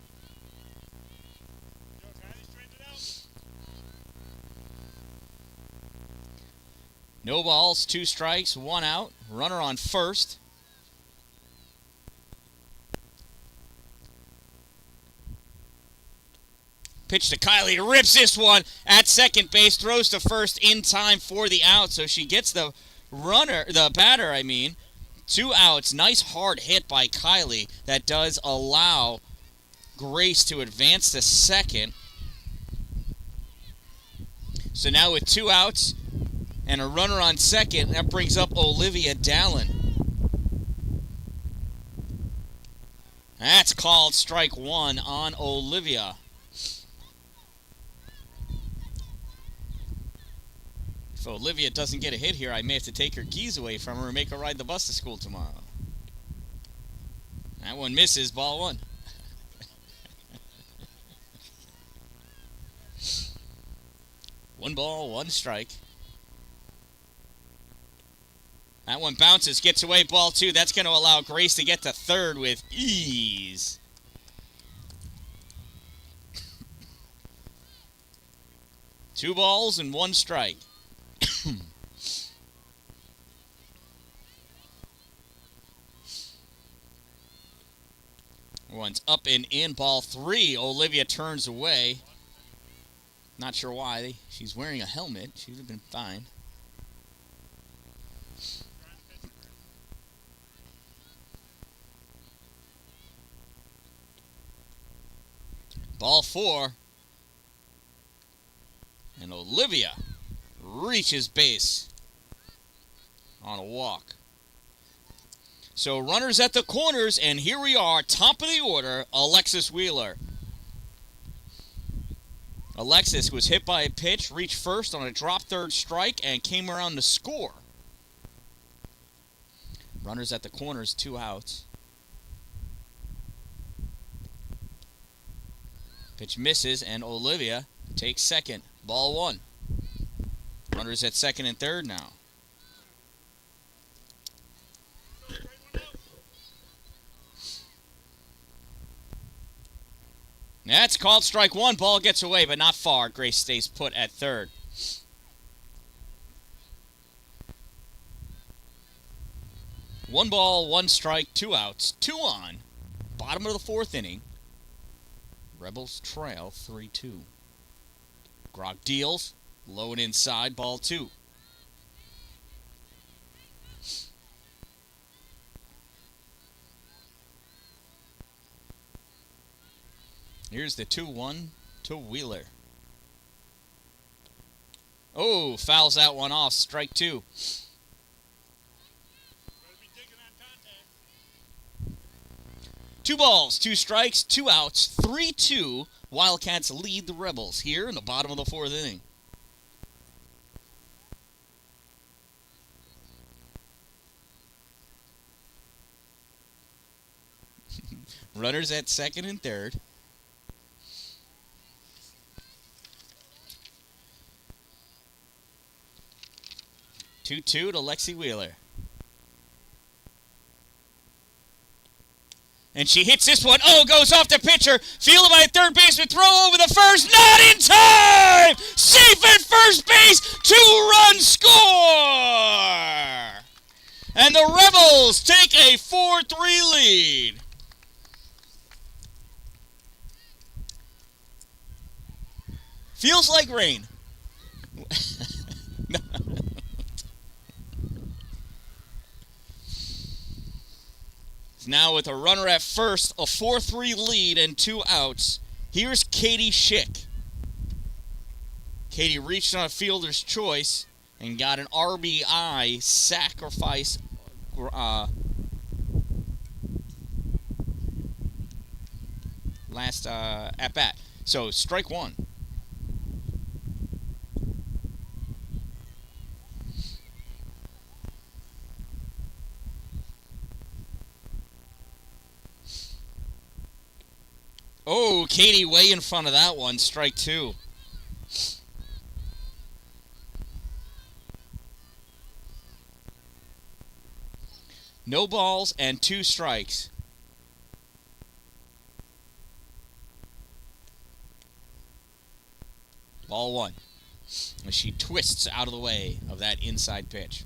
No balls, 2 strikes, 1 out. Runner on first. Pitch to Kylie, rips this one at second base, throws to first in time for the out, so she gets the batter, 2 outs. Nice hard hit by Kylie that does allow Grace to advance to second. So now with 2 outs and a runner on second, that brings up Olivia Dalin. That's called strike 1 on Olivia. If Olivia doesn't get a hit here, I may have to take her keys away from her and make her ride the bus to school tomorrow. That one misses, ball 1. One ball, 1 strike. That one bounces, gets away, ball 2. That's going to allow Grace to get to third with ease. Two balls and 1 strike. One's up and in, ball 3. Olivia turns away. Not sure why. She's wearing a helmet. She would have been fine. Ball 4. And Olivia reaches base on a walk. So runners at the corners, and here we are, top of the order, Alexis Wheeler. Alexis was hit by a pitch, reached first on a drop third strike, and came around to score. Runners at the corners, 2 outs. Pitch misses, and Olivia takes second. Ball 1. Runners at second and third now. That's called strike 1. Ball gets away, but not far. Grace stays put at third. One ball, 1 strike, 2 outs, 2 on. Bottom of the 4th inning. Rebels trail 3-2. Grog deals. Low and inside, ball 2. Here's the 2-1 to Wheeler. Oh, fouls that one off. Strike 2. Two balls, 2 strikes, 2 outs, 3-2. Wildcats lead the Rebels here in the bottom of the 4th inning. Runners at second and third. Two to Lexi Wheeler. And she hits this one. Oh, goes off the pitcher. Fielded by a third baseman. Throw over the first. Not in time! Safe at first base. 2-run score! And the Rebels take a 4-3 lead. Feels like rain. Now with a runner at first, a 4-3 lead and 2 outs. Here's Katie Schick. Katie reached on a fielder's choice and got an RBI sacrifice last at bat. So strike 1. Oh, Katie way in front of that one. Strike 2. No balls and 2 strikes. Ball 1. As she twists out of the way of that inside pitch.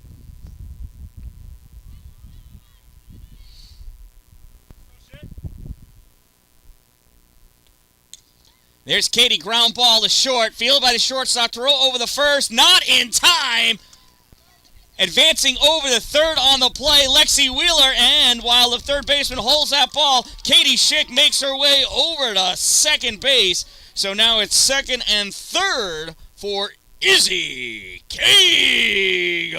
There's Katie, ground ball to short. Fielded by the shortstop. Throw over the first. Not in time. Advancing over the third on the play, Lexi Wheeler. And while the third baseman holds that ball, Katie Schick makes her way over to second base. So now it's second and third for Izzy Cagle.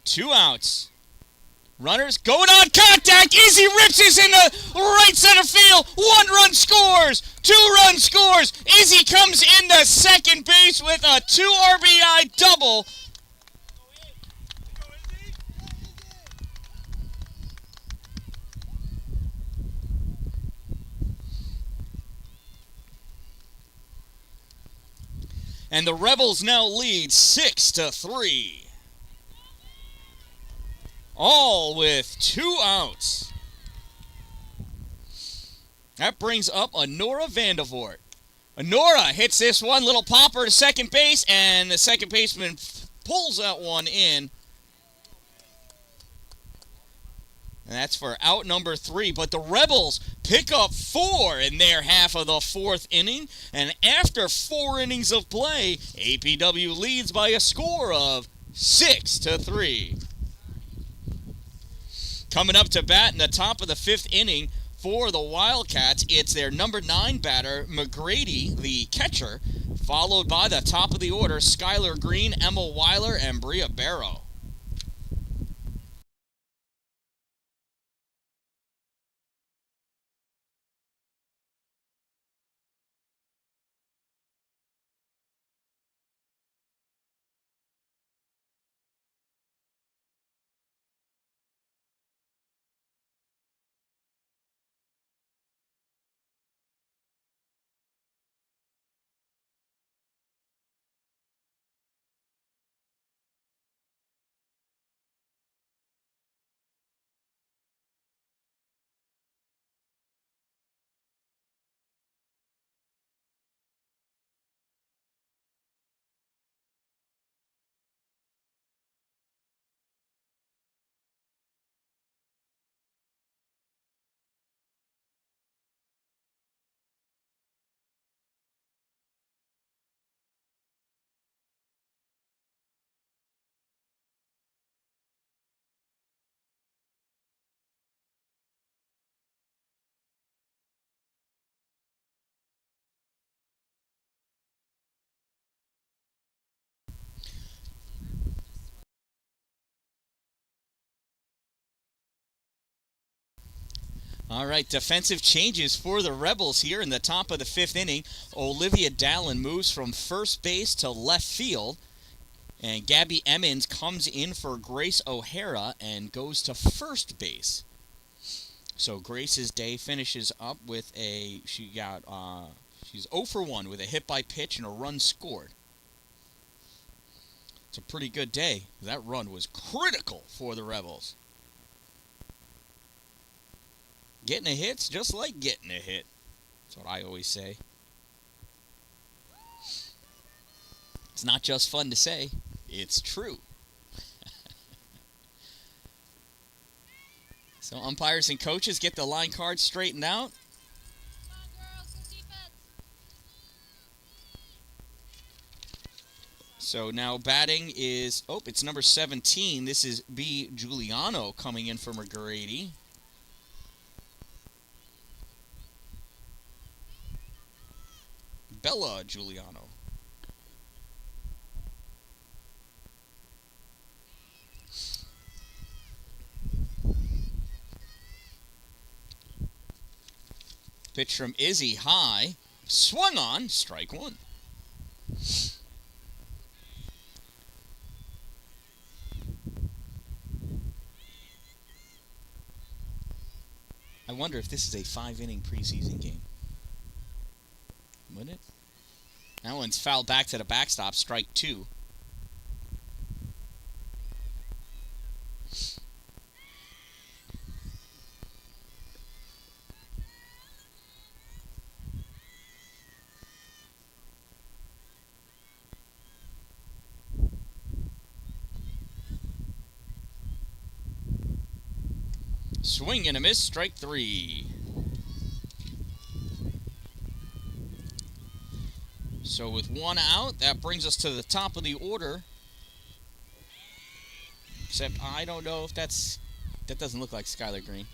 Two outs. Runners going on contact. Izzy rips this in the right center field. 1-run scores. 2-run scores. Izzy comes into second base with a 2 RBI double. And the Rebels now lead 6-3. All with 2 outs. That brings up Honora Vandervoort. Honora hits this one, little popper to second base, and the second baseman pulls that one in. And that's for out number 3. But the Rebels pick up 4 in their half of the 4th inning. And after 4 innings of play, APW leads by a score of 6-3. Coming up to bat in the top of the 5th inning for the Wildcats, it's their number 9 batter, McGrady, the catcher, Followed by the top of the order, Skylar Green, Emma Weiler, and Bria Barrow. All right, defensive changes for the Rebels here in the top of the 5th inning. Olivia Dan-Dalin moves from first base to left field. And Gabby Emmons comes in for Grace O'Hara and goes to first base. So Grace's day finishes up with she's 0 for 1 with a hit by pitch and a run scored. It's a pretty good day. That run was critical for the Rebels. Getting a hit's just like getting a hit. That's what I always say. It's not just fun to say, it's true. So umpires and coaches get the line cards straightened out. So now batting is, it's number 17. This is B. Giuliano coming in for McGrady. Bella Giuliano. Pitch from Izzy high. Swung on. Strike one. I wonder if this is a 5-inning preseason game. Would it? That one's fouled back to the backstop. Strike two. Swing and a miss. Strike three. So with one out, that brings us to the top of the order. Except I don't know if that doesn't look like Skylar Green.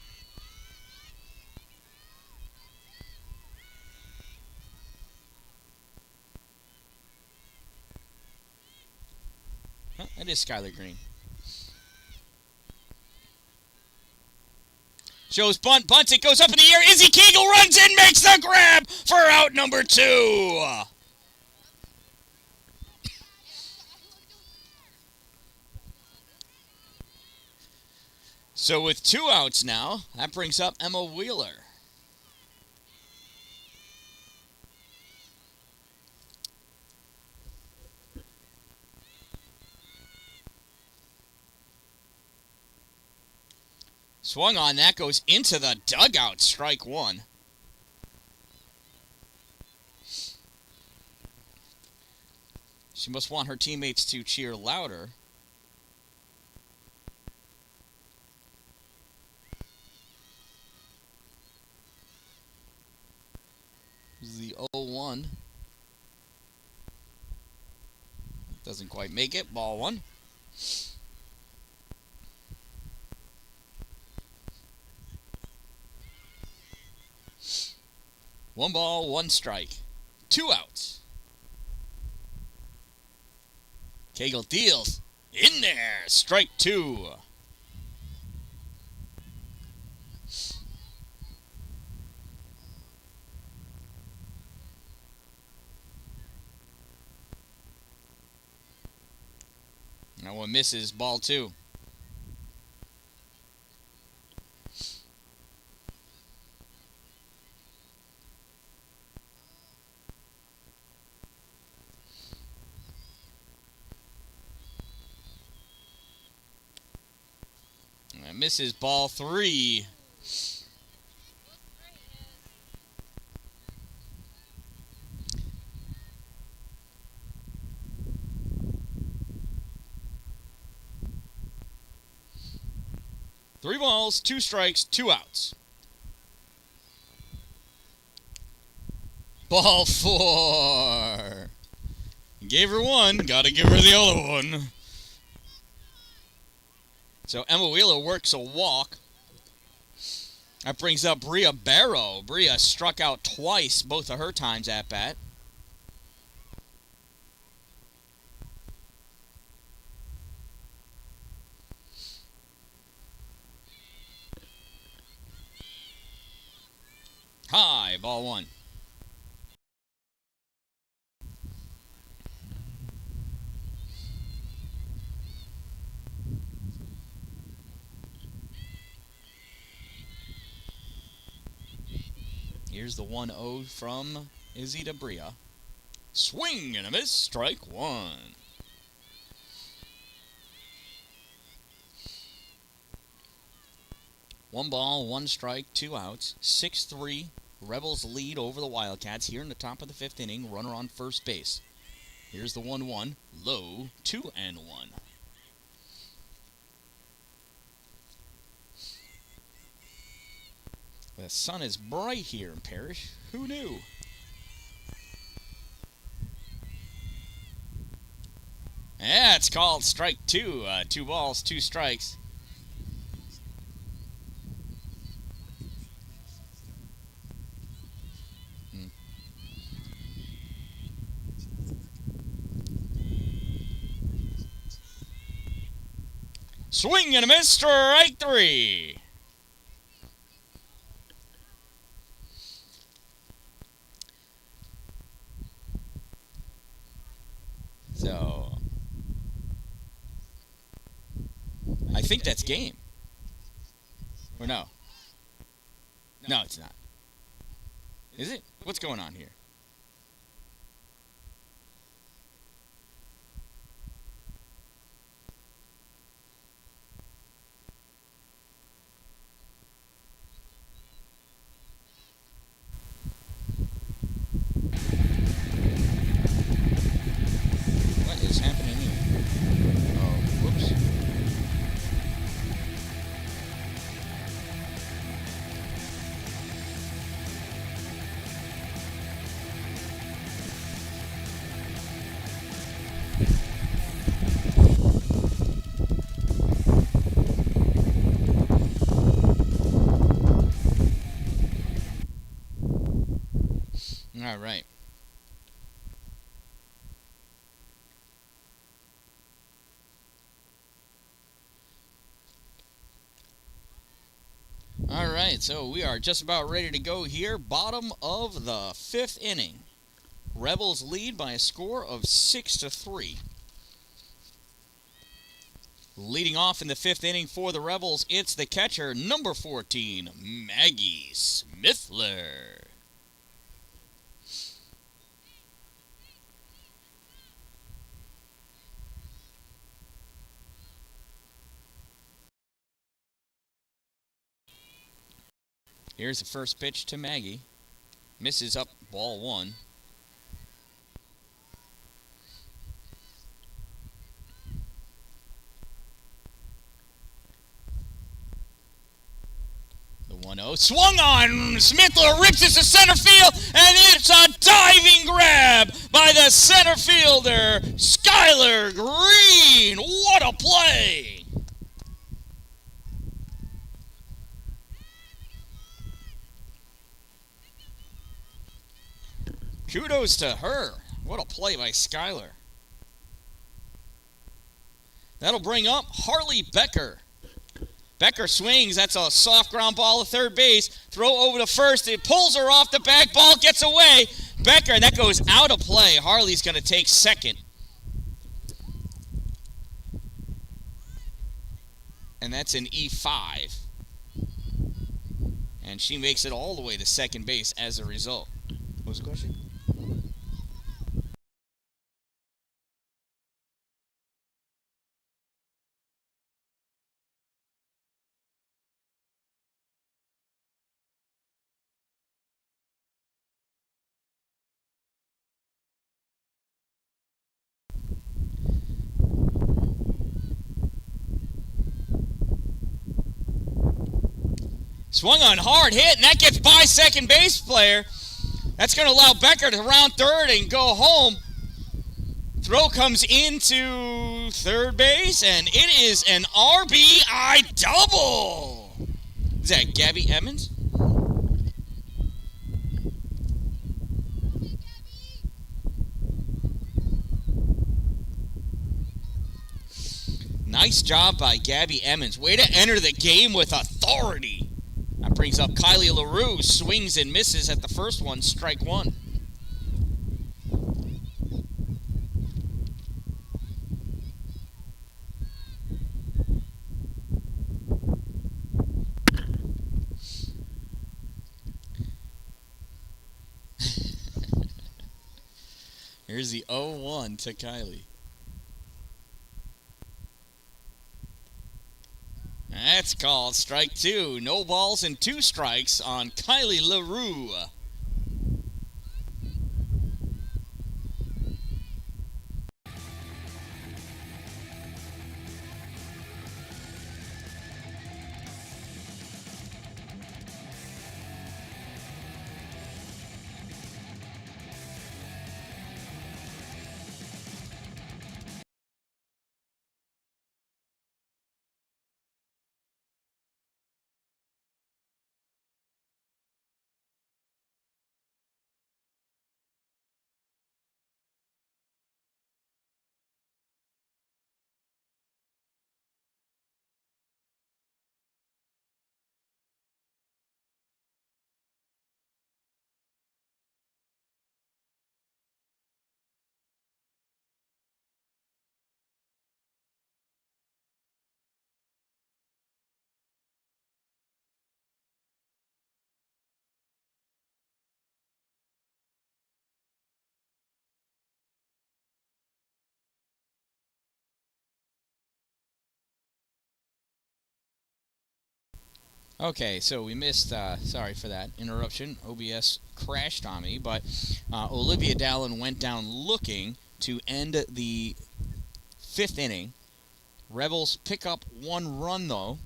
Huh, that is Skylar Green. Shows bunt, bunts, it goes up in the air. Izzy Kegel runs in, makes the grab for out number 2. So with 2 outs now, that brings up Emma Wheeler. Swung on, that goes into the dugout, strike one. She must want her teammates to cheer louder. This is the 0-1. Doesn't quite make it, ball one. One ball, one strike. 2 outs. Cagle deals. In there. Strike 2. That one misses. Ball 2. That misses. Ball 3. Three balls, 2 strikes, 2 outs. Ball 4. Gave her one, gotta give her the other one. So Emma Wheeler works a walk. That brings up Bria Barrow. Bria struck out twice, both of her times at bat. High, ball 1. Here's the 1-0 from Izzy to Bria. Swing and a miss, strike 1. One ball, 1 strike, 2 outs. 6-3. Rebels lead over the Wildcats here in the top of the 5th inning. Runner on first base. Here's the 1-1. Low, 2-1. The sun is bright here in Parrish. Who knew? Yeah, it's called strike 2. 2 balls, 2 strikes. Swing and a miss, strike 3. So, I think that's game. Or no? No, it's not. Is it? What's going on here? What is happening here? Oh, whoops. All right. All right, so we are just about ready to go here. Bottom of the 5th inning. Rebels lead by a score of 6-3. Leading off in the 5th inning for the Rebels, it's the catcher, number 14, Maggie Smithler. Here's the first pitch to Maggie. Misses up, ball 1. The 1-0 swung on. Smithler rips it to center field, and it's a diving grab by the center fielder, Skylar Green. What a play! Kudos to her. What a play by Skylar. That'll bring up Harley Becker. Becker swings. That's a soft ground ball to third base. Throw over to first. It pulls her off the back. Ball gets away. Becker, that goes out of play. Harley's going to take second. And that's an E5. And she makes it all the way to second base as a result. What was the question? Swung on, hard hit, and that gets by second base player. That's going to allow Becker to round third and go home. Throw comes into third base, and it is an RBI double. Is that Gabby Emmons? Nice job by Gabby Emmons. Way to enter the game with authority. That brings up Kylie LaRue. Swings and misses at the first one. Strike one. Here's the 0-1 to Kylie. That's called strike two. No balls and 2 strikes on Kylie LaRue. Okay, so we missed, sorry for that interruption. OBS crashed on me, but Olivia Dallin went down looking to end the 5th inning. Rebels pick up 1 run, though.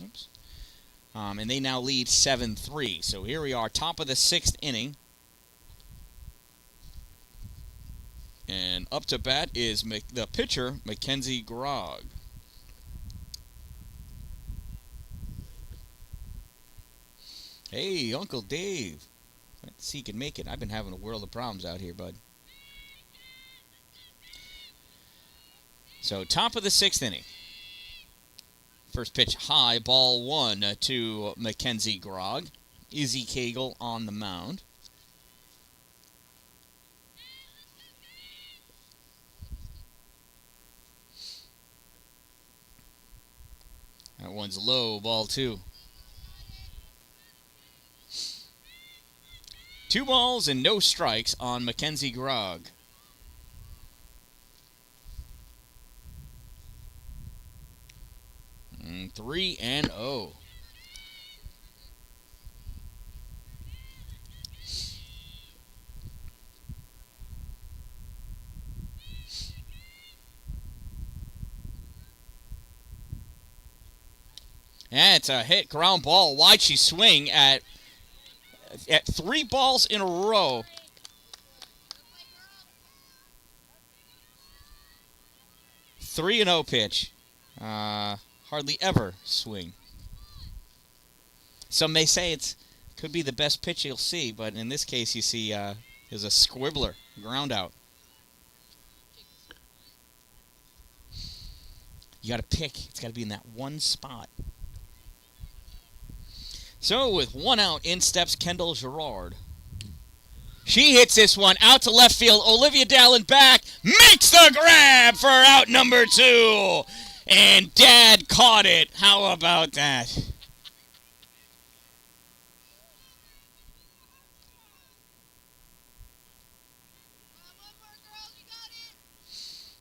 Oops. And they now lead 7-3. So here we are, top of the 6th inning. And up to bat is the pitcher, Mackenzie Grogg. Hey, Uncle Dave. Let's see if he can make it. I've been having a world of problems out here, bud. So, top of the 6th inning. First pitch high, ball 1 to Mackenzie Grogg. Izzy Cagle on the mound. That one's low, ball 2. 2 balls and no strikes on Mackenzie Grogg. And 3-0. And it's a hit ground ball. Why'd she swing at 3 balls in a row? Three and 0 pitch. Hardly ever swing. Some may say it could be the best pitch you'll see, but in this case you see is a squibbler, ground out. You got to pick. It's got to be in that one spot. So with one out, in steps Kendall Gerard. She hits this one out to left field. Olivia Dallin back, makes the grab for out number 2. And Dad caught it. How about that?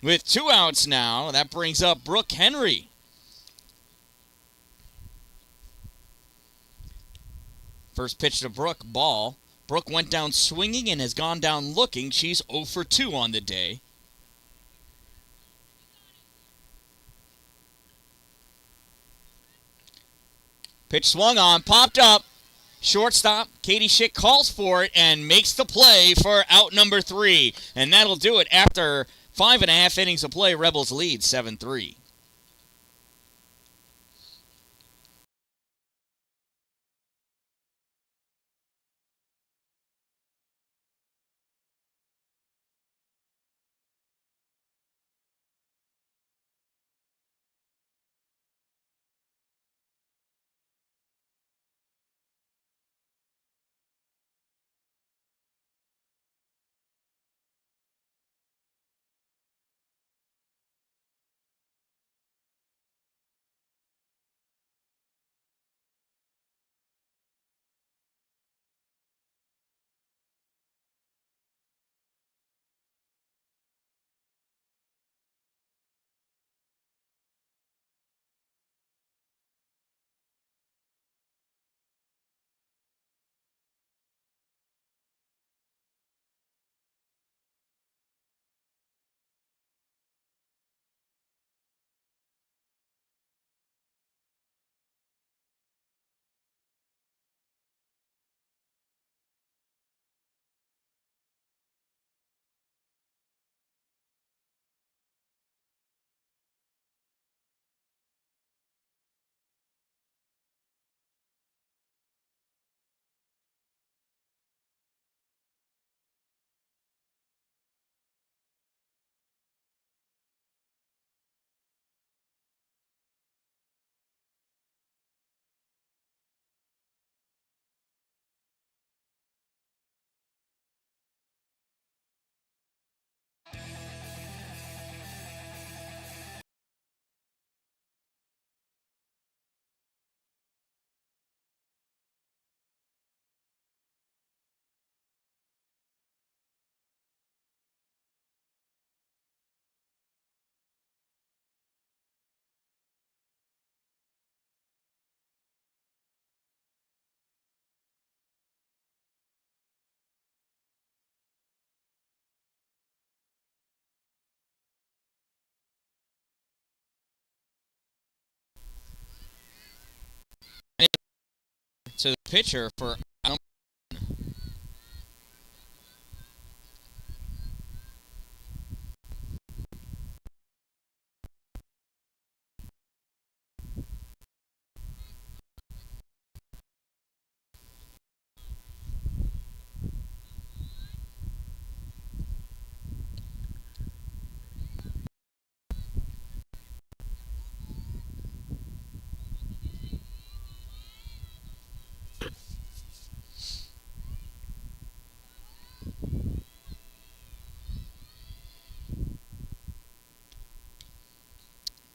With 2 outs now, that brings up Brooke Henry. First pitch to Brooke, ball. Brooke went down swinging and has gone down looking. She's 0 for 2 on the day. Pitch swung on, popped up. Shortstop, Katie Schick calls for it and makes the play for out number 3. And that'll do it after 5.5 innings of play. Rebels lead 7-3. To the pitcher for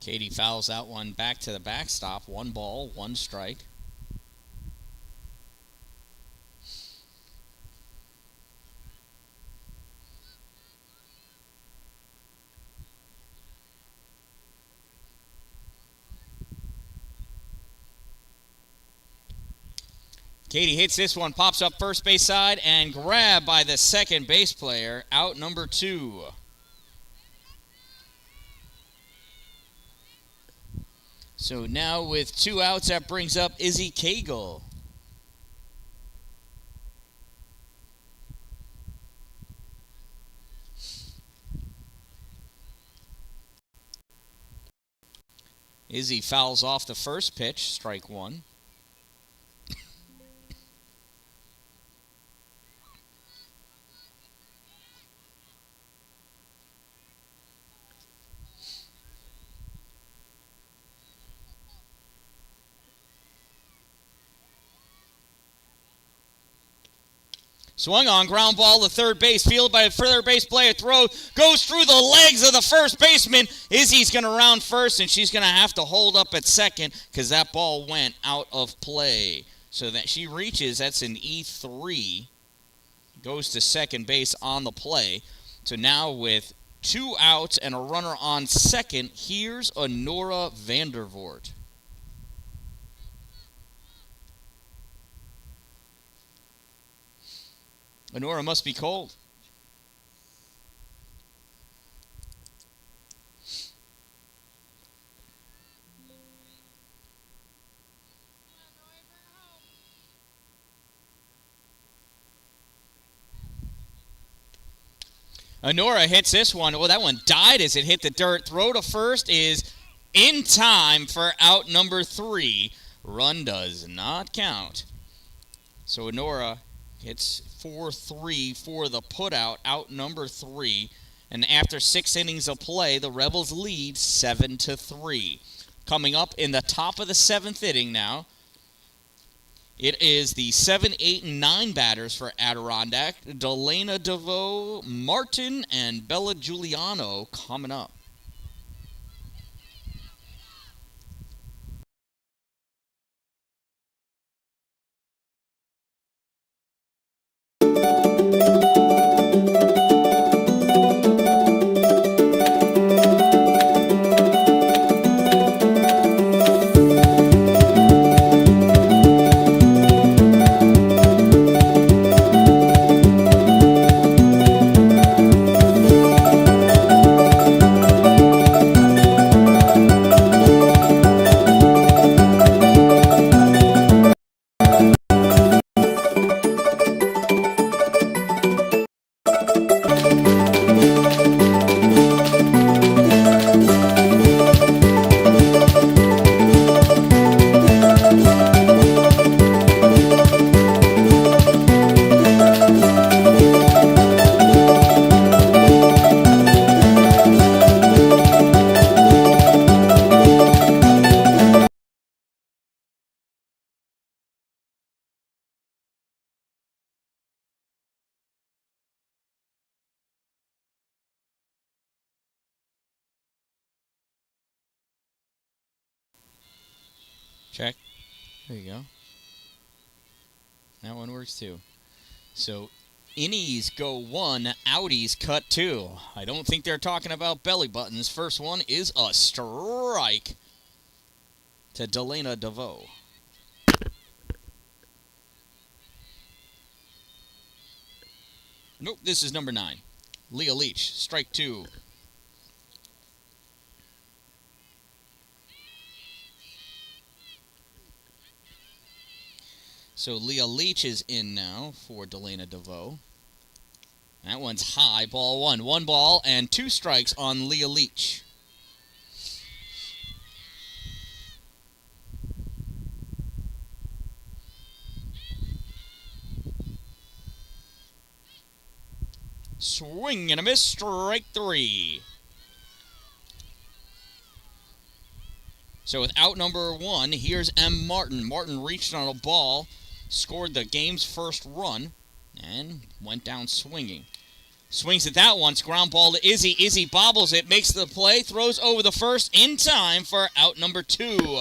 Katie fouls that one back to the backstop. 1 ball, 1 strike. Katie hits this one, pops up first base side, and grabbed by the second base player. Out number 2. So now with 2 outs, that brings up Izzy Cagle. Izzy fouls off the first pitch, strike 1. Swung on, ground ball to third base, fielded by a third base player. Throw goes through the legs of the first baseman. Izzy's going to round first, and she's going to have to hold up at second because that ball went out of play. So that she reaches, that's an E3. Goes to second base on the play. So now with 2 outs and a runner on second, here's Honora Vandervoort. Honora must be cold. Honora hits this one. Well, that one died as it hit the dirt. Throw to first is in time for out number 3. Run does not count. So Honora hits 4-3 for the putout, out number 3. And after 6 innings of play, the Rebels lead 7-3. Coming up in the top of the 7th inning now, it is the 7, 8, and 9 batters for Adirondack. Delana DeVoe, Martin, and Bella Giuliano coming up. Check. There you go. That one works too. So, innies go 1, outies cut 2. I don't think they're talking about belly buttons. First one is a strike to Delana DeVoe. Nope, this is number 9. Leah Leach, strike 2. So Leah Leach is in now for Delana DeVoe. That one's high, ball 1. 1 ball and 2 strikes on Leah Leach. Swing and a miss, strike 3. So with out number 1, here's M. Martin. Martin reached on a ball, scored the game's first run, and went down swinging. Swings at that once, ground ball to Izzy. Izzy bobbles it, makes the play, throws over the first in time for out number 2.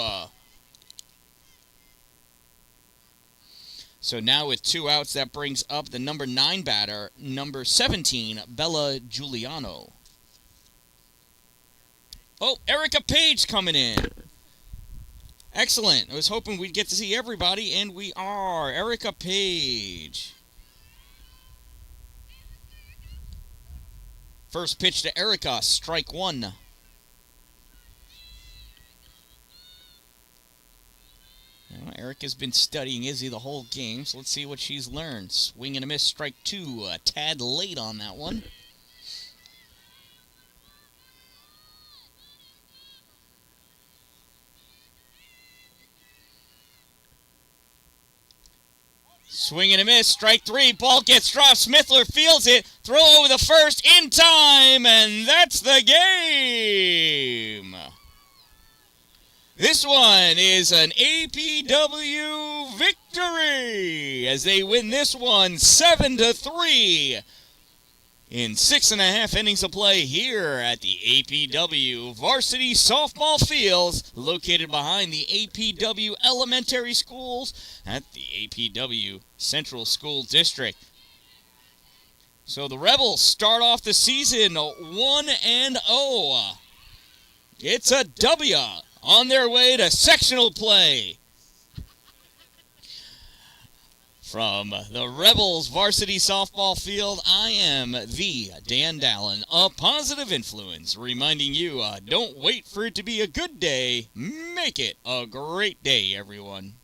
So now with 2 outs, that brings up the number 9 batter, number 17, Bella Giuliano. Oh, Erica Page coming in. Excellent. I was hoping we'd get to see everybody, and we are. Erica Page. First pitch to Erica, strike 1. Well, Erica's been studying Izzy the whole game, so let's see what she's learned. Swing and a miss, strike 2. A tad late on that one. Swing and a miss, strike 3. Ball gets dropped. Smithler fields it. Throw over the first in time, and that's the game. This one is an APW victory as they win this one 7-3 in 6.5 innings of play here at the APW Varsity Softball Fields, located behind the APW Elementary Schools at the APW Central School District. So the Rebels start off the season 1-0. It's a W on their way to sectional play. From the Rebels Varsity Softball Field, I am the Dan-Dalin, a positive influence, reminding you, don't wait for it to be a good day, make it a great day, everyone.